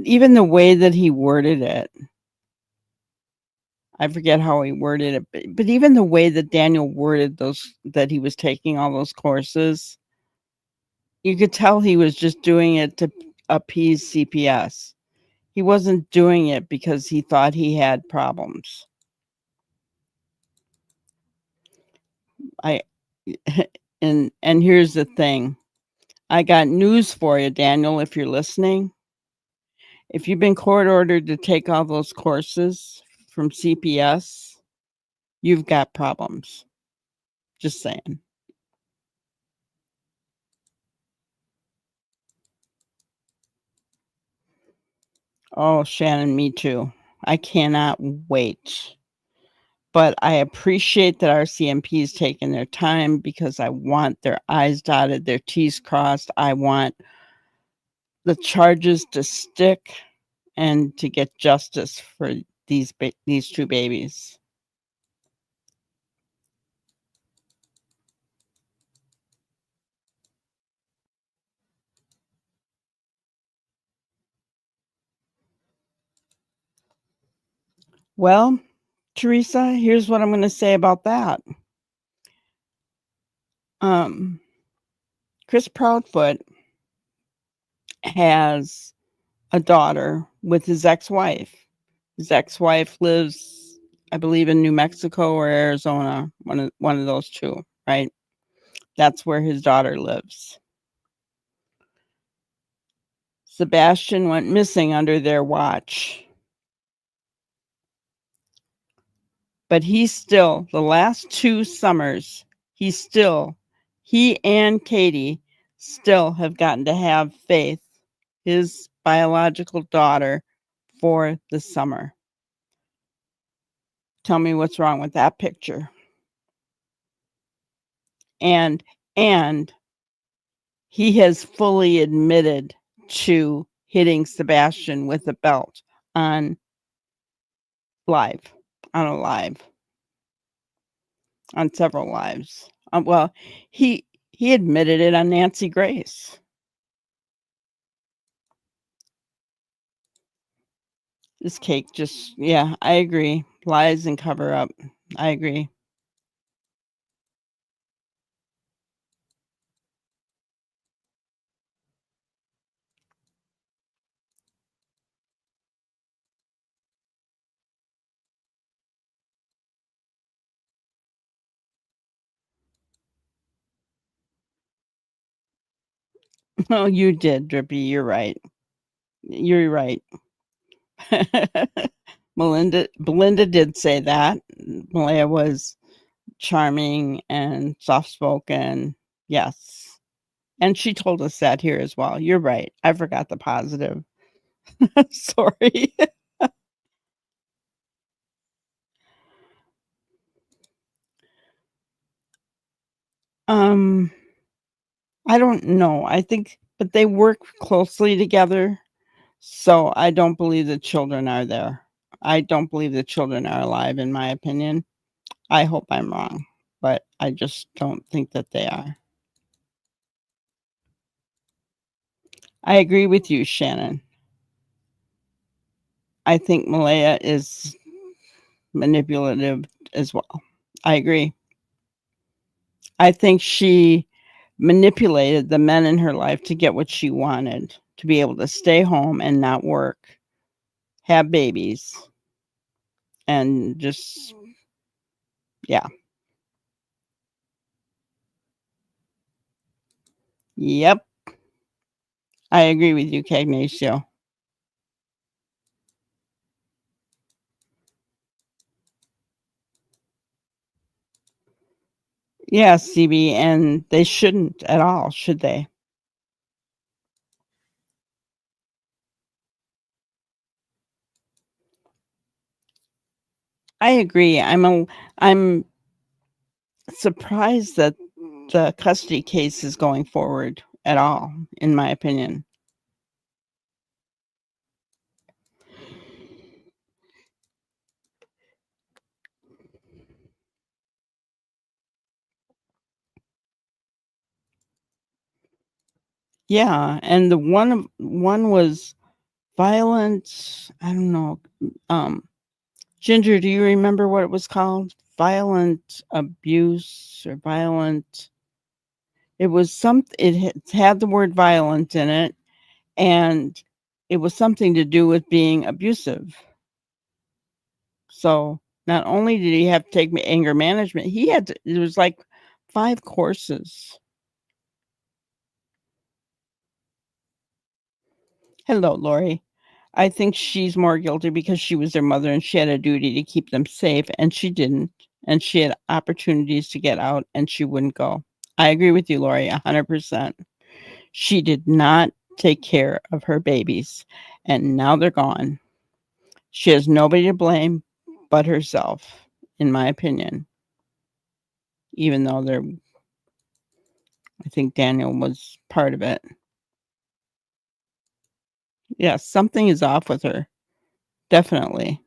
Even the way that he worded it, I forget how he worded it, but even the way that Daniel worded those, that he was taking all those courses, you could tell he was just doing it to appease CPS. He wasn't doing it because he thought he had problems. And here's the thing. I got news for you, Daniel, if you're listening. If you've been court ordered to take all those courses from CPS, you've got problems. Just saying. Oh, Shannon, me too. I cannot wait. But I appreciate that RCMP is taking their time because I want their I's dotted, their T's crossed. I want the charges to stick and to get justice for these two babies. Well, Teresa, here's what I'm going to say about that. Chris Proudfoot has a daughter with his ex-wife. His ex-wife lives, I believe, in New Mexico or Arizona, one of those two, right? That's where his daughter lives. Sebastian went missing under their watch. But he's still, the last 2 summers, he and Katie still have gotten to have Faith, his biological daughter, for the summer. Tell me what's wrong with that picture. And he has fully admitted to hitting Sebastian with a belt on several lives. Well, he admitted it on Nancy Grace. This cake just, yeah, I agree. Lies and cover up. I agree. Oh, you did, Drippy. You're right. You're right. Belinda did say that. Malaya was charming and soft-spoken. Yes. And she told us that here as well. You're right. I forgot the positive. Sorry. I don't know. I think, but they work closely together. So I don't believe the children are there. I don't believe the children are alive, in my opinion. I hope I'm wrong, but I just don't think that they are. I agree with you, Shannon. I think Malaya is manipulative as well. I agree. I think she manipulated the men in her life to get what she wanted. to be able to stay home and not work, have babies, and just, yeah. Yep. I agree with you, Cagnacio. Yeah, CB, and they shouldn't at all, should they? I agree. I'm surprised that the custody case is going forward at all, in my opinion. Yeah, and the one was violent. I don't know. Ginger, do you remember what it was called? Violent abuse or violent? It was it had the word violent in it, and it was something to do with being abusive. So not only did he have to take anger management, it was like 5 courses. Hello, Lori. I think she's more guilty because she was their mother and she had a duty to keep them safe, and she didn't. And she had opportunities to get out and she wouldn't go. I agree with you, Lori, 100%. She did not take care of her babies, and now they're gone. She has nobody to blame but herself, in my opinion. Even though I think Daniel was part of it. Yes, something is off with her. Definitely.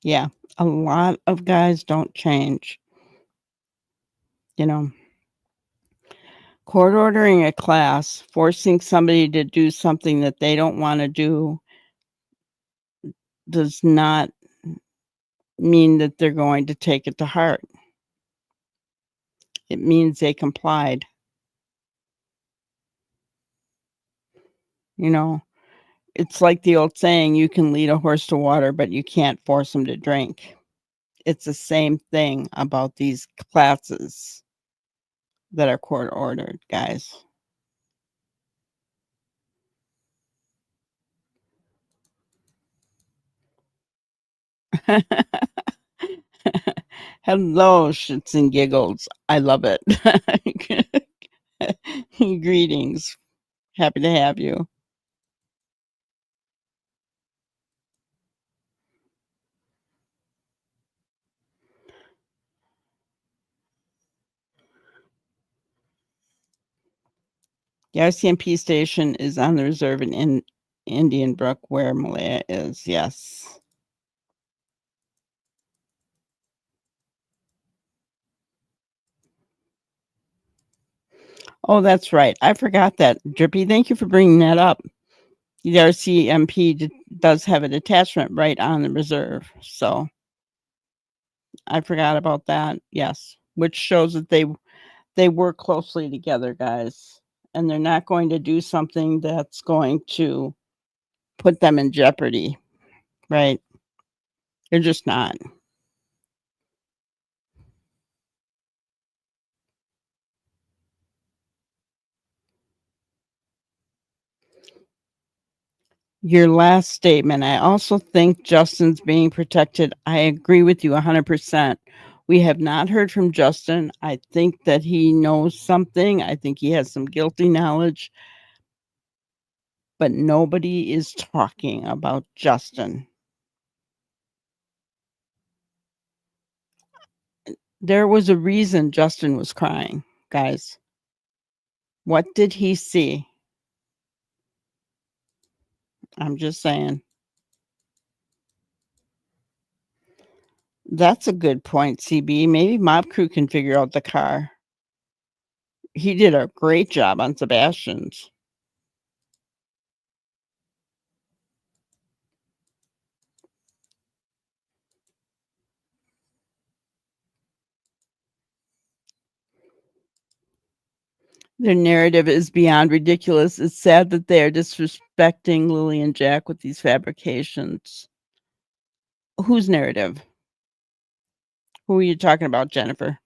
Yeah, a lot of guys don't change. You know, court ordering a class, forcing somebody to do something that they don't want to do does not mean that they're going to take it to heart. It means they complied. You know, it's like the old saying, you can lead a horse to water, but you can't force him to drink. It's the same thing about these classes that are court ordered, guys. Hello, shits and giggles. I love it. Greetings. Happy to have you. The RCMP station is on the reserve in Indian Brook, where Malaya is. Yes. Oh, that's right. I forgot that. Drippy, thank you for bringing that up. The RCMP does have a detachment right on the reserve. So I forgot about that. Yes. Which shows that they work closely together, guys. And they're not going to do something that's going to put them in jeopardy. Right? They're just not. Your last statement, I also think Justin's being protected. I agree with you 100%. We have not heard from Justin. I think that he knows something. I think he has some guilty knowledge. But nobody is talking about Justin. There was a reason Justin was crying, guys. What did he see? I'm just saying. That's a good point, CB. Maybe Mob Crew can figure out the car. He did a great job on Sebastian's. Their narrative is beyond ridiculous. It's sad that they are disrespecting Lily and Jack with these fabrications. Whose narrative? Who are you talking about, Jennifer?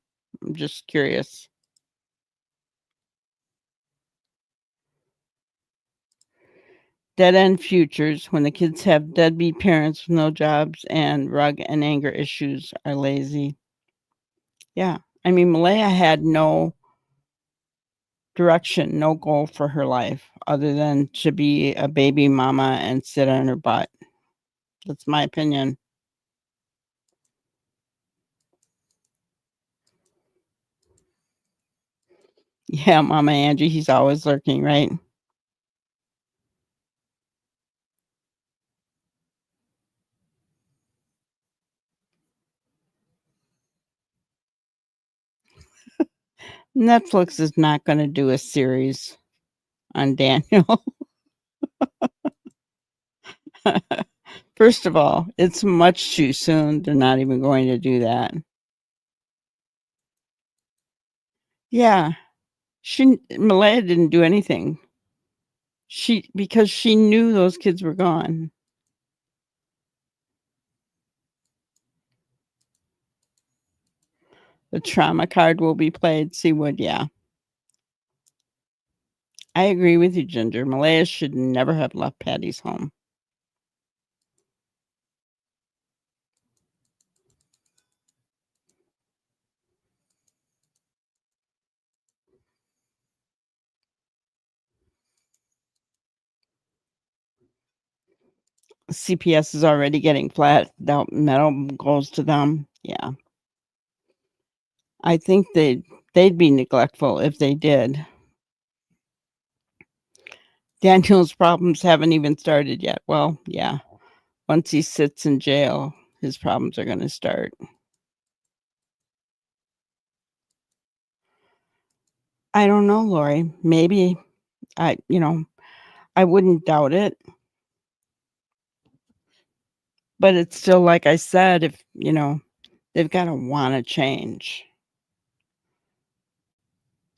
I'm just curious. Dead-end futures when the kids have deadbeat parents with no jobs and rug and anger issues are lazy. Yeah. I mean, Malaya had no direction, no goal for her life other than to be a baby mama and sit on her butt. That's my opinion. Yeah, Mama Angie, he's always lurking, right? Netflix is not going to do a series on Daniel. First of all, it's much too soon. They're not even going to do that. Yeah, Malaya didn't do anything. Because she knew those kids were gone. The trauma card will be played. Seawood, yeah. I agree with you, Ginger. Malaya should never have left Patty's home. CPS is already getting flat. That metal goes to them. Yeah. I think they'd be neglectful if they did. Daniel's problems haven't even started yet. Well, yeah. Once he sits in jail, his problems are going to start. I don't know, Lori. Maybe I wouldn't doubt it. But it's still, like I said, if, they've got to want to change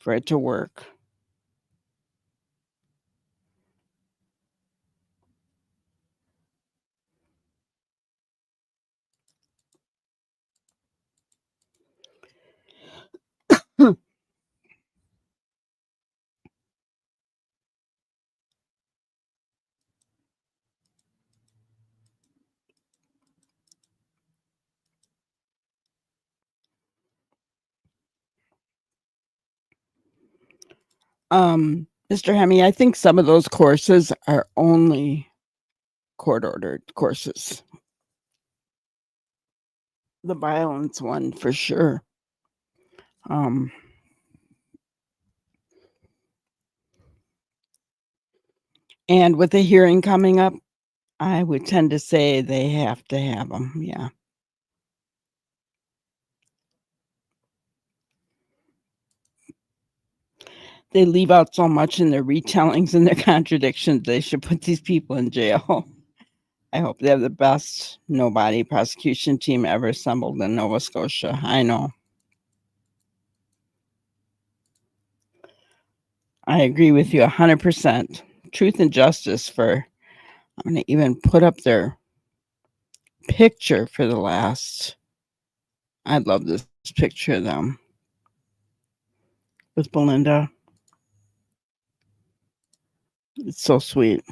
for it to work. Mr. Hemme, I think some of those courses are only court-ordered courses. The violence one, for sure. And with the hearing coming up, I would tend to say they have to have them, yeah. They leave out so much in their retellings and their contradictions. They should put these people in jail. I hope they have the best nobody prosecution team ever assembled in Nova Scotia. I know. I agree with you 100%. Truth and justice for, I'm going to even put up their picture for the last. I love this picture of them with Belinda. It's so sweet.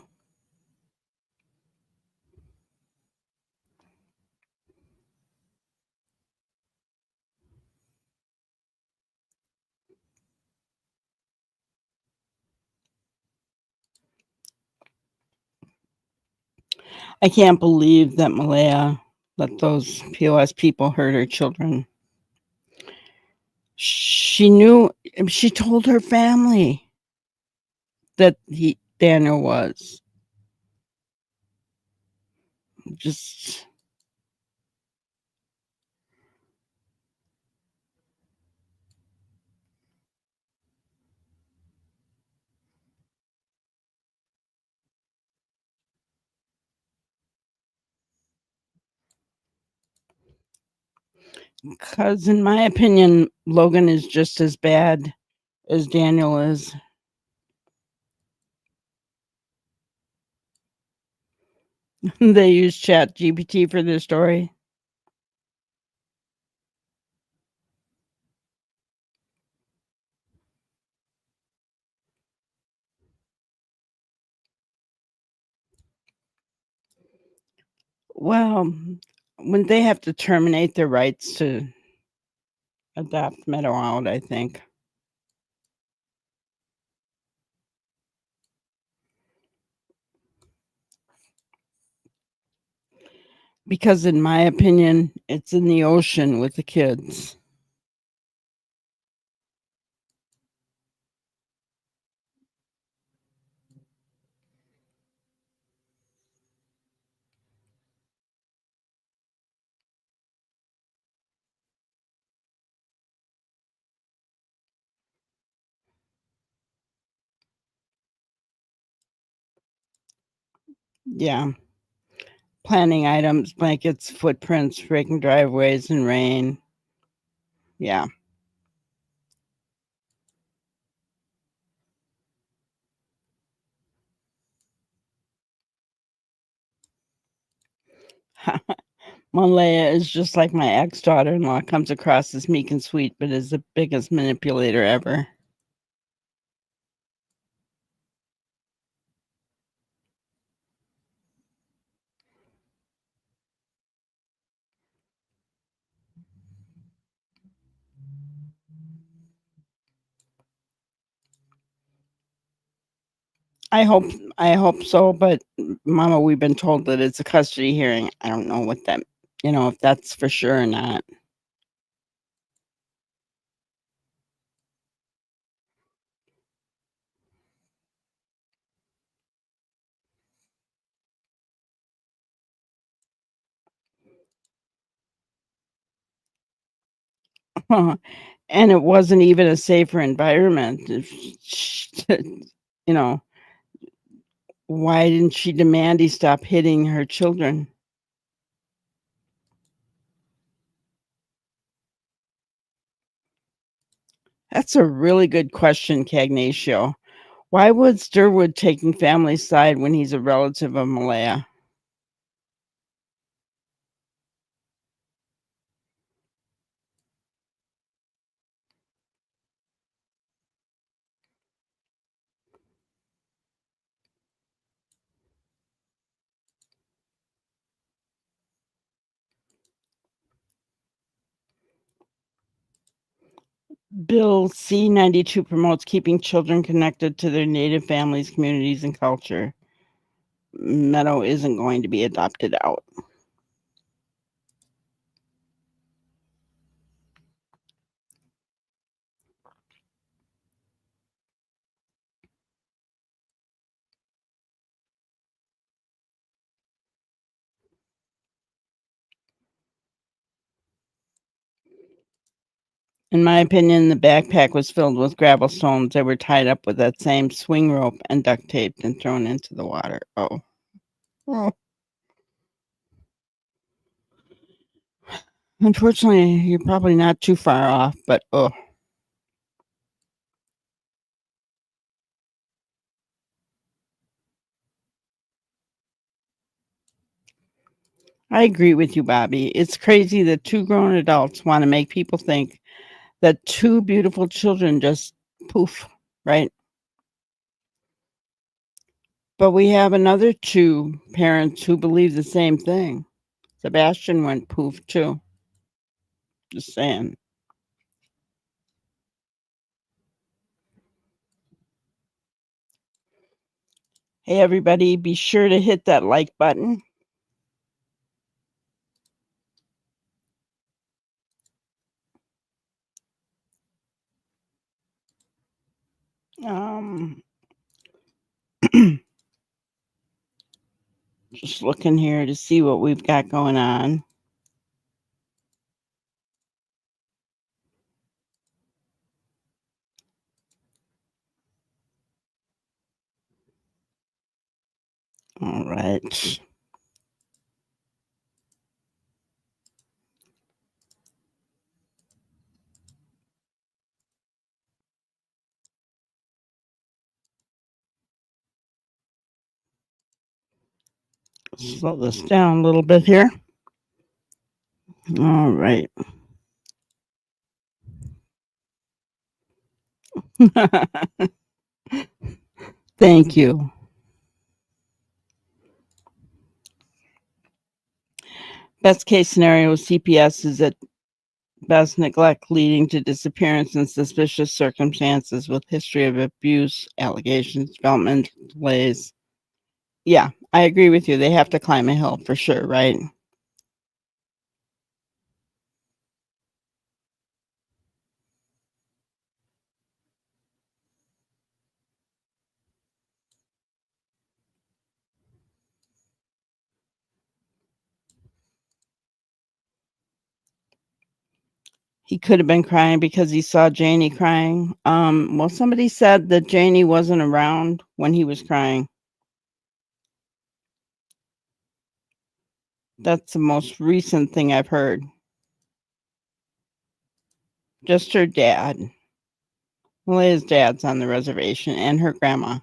I can't believe that Malaya let those POS people hurt her children. She knew, she told her family that Daniel was. Just, because in my opinion, Logan is just as bad as Daniel is. They use Chat GPT for this story. Well, when they have to terminate their rights to adopt Meadow out, I think. Because in my opinion, it's in the ocean with the kids. Yeah. Planning items, blankets, footprints, raking driveways in rain. Yeah. Malaya is just like my ex-daughter-in-law, comes across as meek and sweet, but is the biggest manipulator ever. I hope so, but Mama, we've been told that it's a custody hearing. I don't know what that, if that's for sure or not. And it wasn't even a safer environment. You know, why didn't she demand he stop hitting her children? That's a really good question, Cagnatio. Why would Sturwood taking family's side when he's a relative of Malaya? Bill C-92 promotes keeping children connected to their native families, communities, and culture. Meadow isn't going to be adopted out. In my opinion, the backpack was filled with gravel stones that were tied up with that same swing rope and duct taped and thrown into the water. Oh. Unfortunately, you're probably not too far off, but oh. I agree with you, Bobby. It's crazy that two grown adults want to make people think that two beautiful children just poof, right? But we have another two parents who believe the same thing. Sebastian went poof too. Just saying. Hey, everybody, be sure to hit that like button. Just looking here to see what we've got going on. All right. Slow this down a little bit here. All right. Thank you. Best case scenario with CPS is at best neglect leading to disappearance in suspicious circumstances with history of abuse, allegations, development delays. Yeah, I agree with you. They have to climb a hill for sure, right? He could have been crying because he saw Janie crying. Well, somebody said that Janie wasn't around when he was crying. That's the most recent thing I've heard. Just her dad. Malia's dad's on the reservation and her grandma.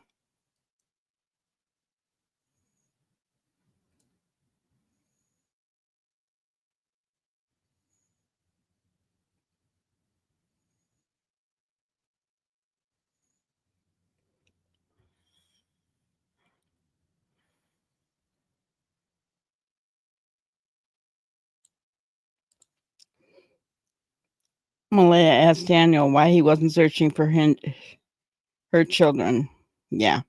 Malia asked Daniel why he wasn't searching for her children. Yeah.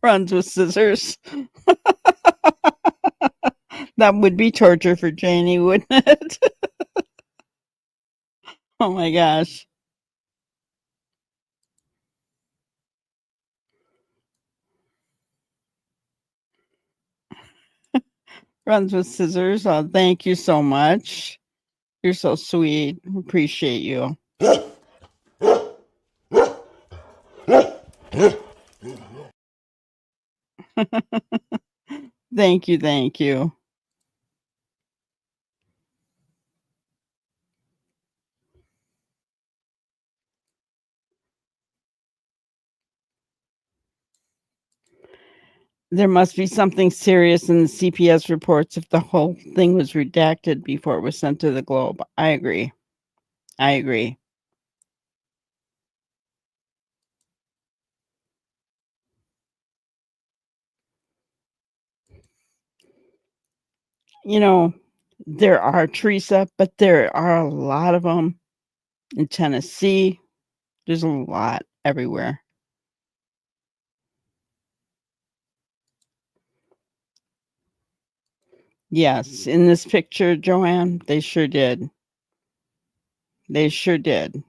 Runs with scissors. That would be torture for Janie, wouldn't it? Oh my gosh. Runs with scissors. Oh, thank you so much. You're so sweet. Appreciate you. Thank you. Thank you. There must be something serious in the CPS reports if the whole thing was redacted before it was sent to the Globe. I agree. I agree. You know, there are, Teresa, but there are a lot of them in Tennessee. There's a lot everywhere. Yes, in this picture, Joanne, they sure did. They sure did.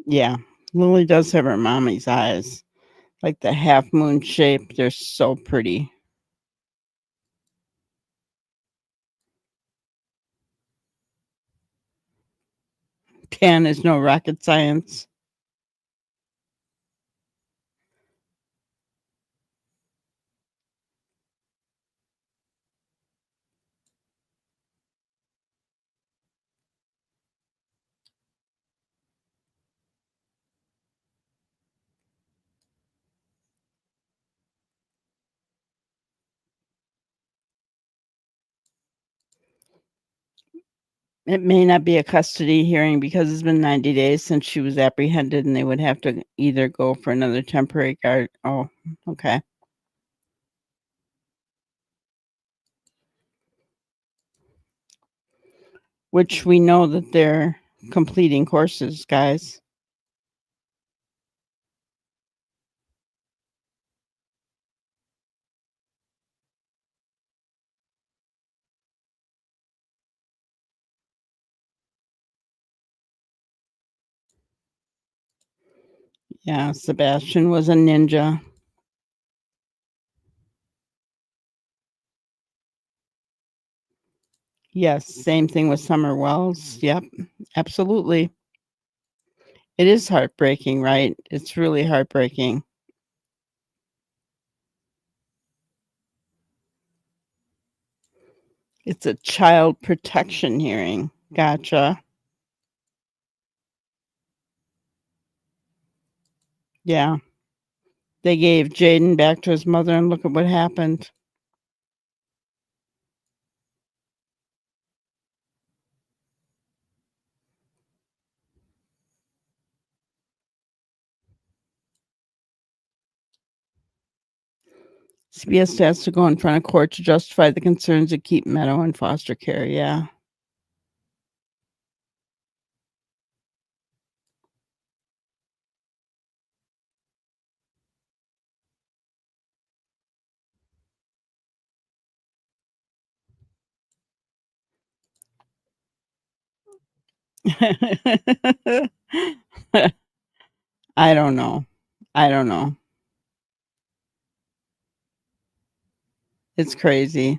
Yeah, Lily does have her mommy's eyes, like the half moon shape. They're so pretty. Tan is no rocket science. It may not be a custody hearing because it's been 90 days since she was apprehended, and they would have to either go for another temporary guard. Oh, okay. Which we know that they're completing courses, guys. Yeah, Sebastian was a ninja. Yes, same thing with Summer Wells. Yep, absolutely. It is heartbreaking, right? It's really heartbreaking. It's a child protection hearing. Gotcha. Yeah. They gave Jaden back to his mother, and look at what happened. CBS has to go in front of court to justify the concerns that keep Meadow in foster care. Yeah. I don't know. I don't know. It's crazy.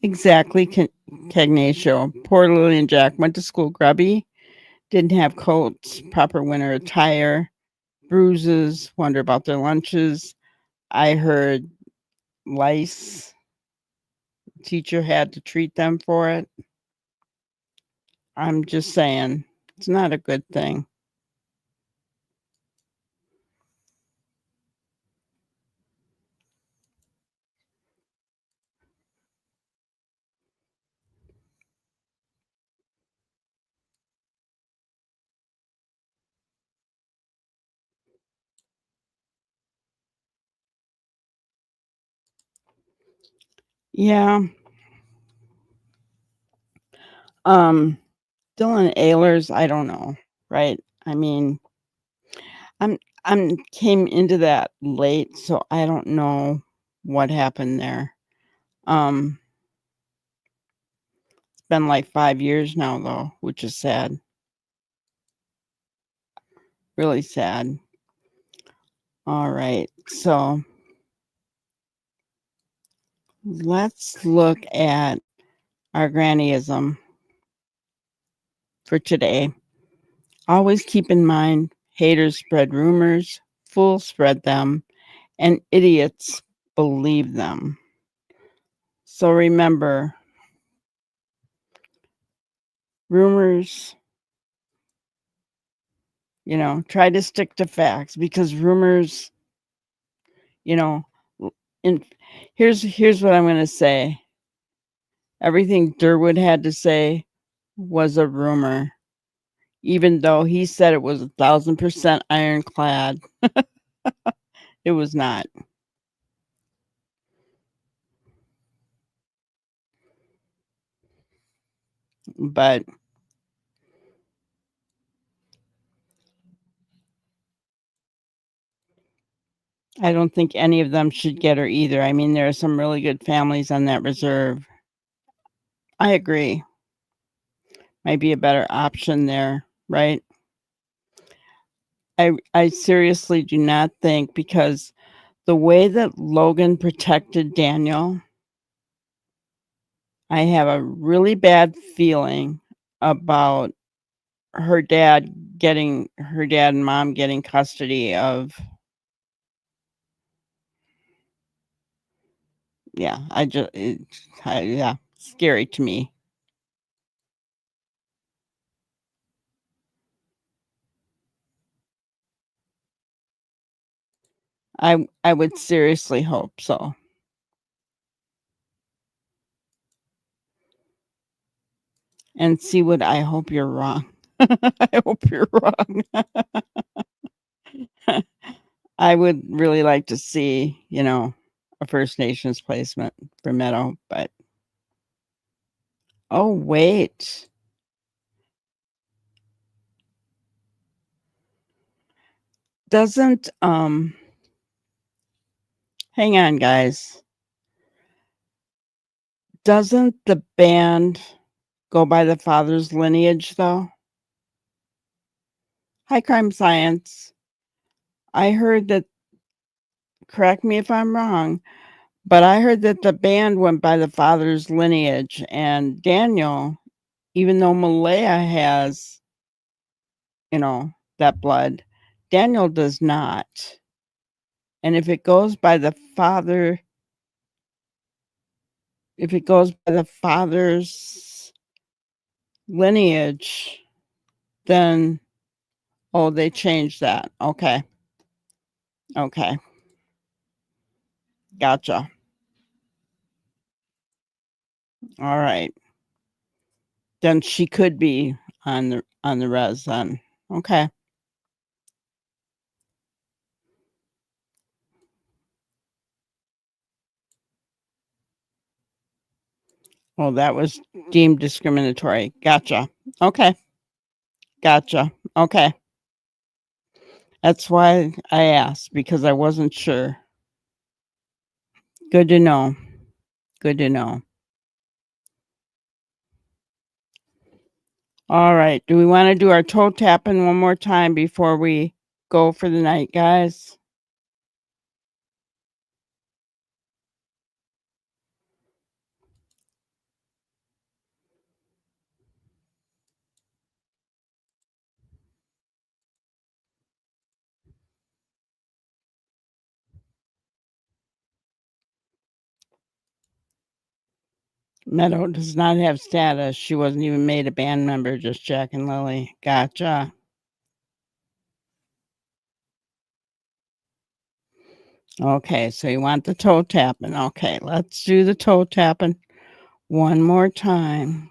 Exactly, Cagnaccio. Poor Lily and Jack went to school grubby, didn't have coats, proper winter attire, bruises, wonder about their lunches. I heard lice. Teacher had to treat them for it. I'm just saying, it's not a good thing. Yeah. Dylan Ehlers, I don't know, right? I mean, I'm came into that late, so I don't know what happened there. It's been like 5 years now though, which is sad. Really sad. All right. So let's look at our grannyism for today. Always keep in mind, haters spread rumors, fools spread them, and idiots believe them. So remember, rumors, try to stick to facts, because rumors, and here's what I'm going to say. Everything Durwood had to say was a rumor, even though he said it was 1,000% ironclad. It was not. But I don't think any of them should get her either. I mean, there are some really good families on that reserve. I agree. Might be a better option there, right? I seriously do not think, because the way that Logan protected Daniel, I have a really bad feeling about her dad and mom getting custody of. Yeah, yeah, scary to me. I would seriously hope so. And see what I hope you're wrong. I hope you're wrong. I would really like to see, a First Nations placement for Meadow, but oh wait. Doesn't hang on guys. Doesn't the band go by the father's lineage though? Hi Crime Science. I heard that, correct me if I'm wrong, but I heard that the band went by the father's lineage, and Daniel, even though Malaya has, that blood, Daniel does not. And if it goes by the father, if it goes by the father's lineage, then, oh, they changed that. Okay. Okay. Gotcha. All right. Then she could be on the res then. Okay. Well, that was deemed discriminatory. Gotcha. Okay. Gotcha. Okay. That's why I asked, because I wasn't sure. Good to know. Good to know. All right. Do we want to do our toe tapping one more time before we go for the night, guys? Meadow does not have status. She wasn't even made a band member, just Jack and Lily. Gotcha. Okay, so you want the toe tapping. Okay, let's do the toe tapping one more time.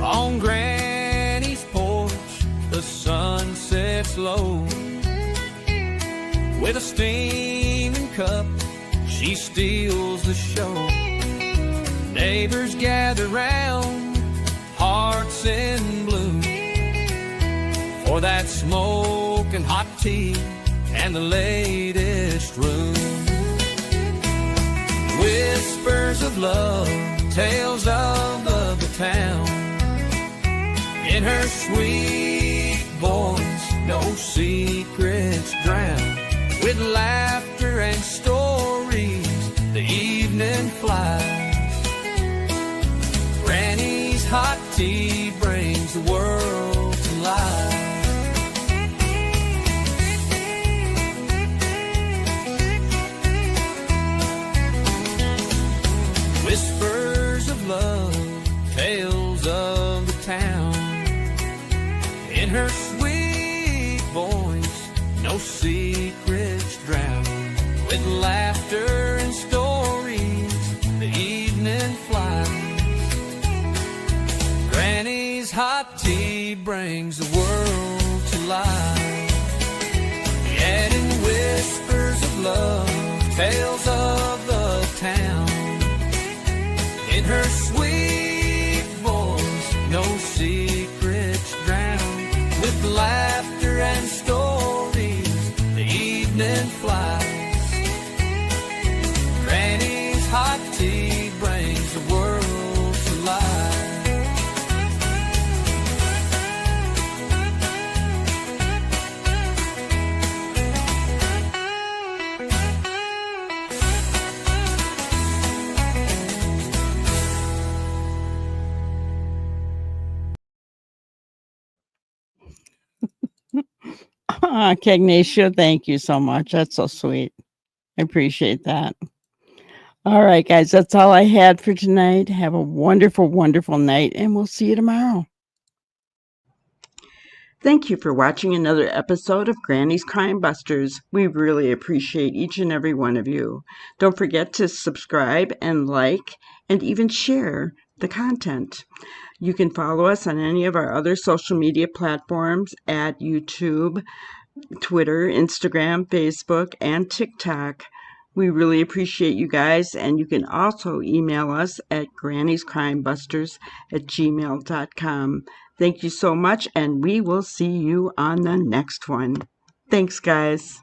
On Granny's porch, the sun sets low. With a steaming cup, she steals the show. Neighbors gather round, hearts in bloom, for that smoking hot tea and the latest room. Whispers of love, tales of the town. In her sweet voice, no secrets drown. With laughter and stories, the evening flies. Granny's hot tea brings the world to life. Whispers of love, tales of the town. In her sweet voice, no secrets drown. With laughter and stories, the evening flies. Granny's hot tea brings the world to life. Yet in whispers of love, tales of the town. In her sweet voice, no secrets drown. With laughter and stories, the evening flies. Granny's hot tea brings the world to life. Ignacio, thank you so much. That's so sweet. I appreciate that. All right, guys, that's all I had for tonight. Have a wonderful, wonderful night, and we'll see you tomorrow. Thank you for watching another episode of Granny's Crime Busters. We really appreciate each and every one of you. Don't forget to subscribe and like and even share the content. You can follow us on any of our other social media platforms at YouTube, Twitter, Instagram, Facebook, and TikTok. We really appreciate you guys, and you can also email us at granny'scrimebusters@gmail.com. Thank you so much, and we will see you on the next one. Thanks, guys.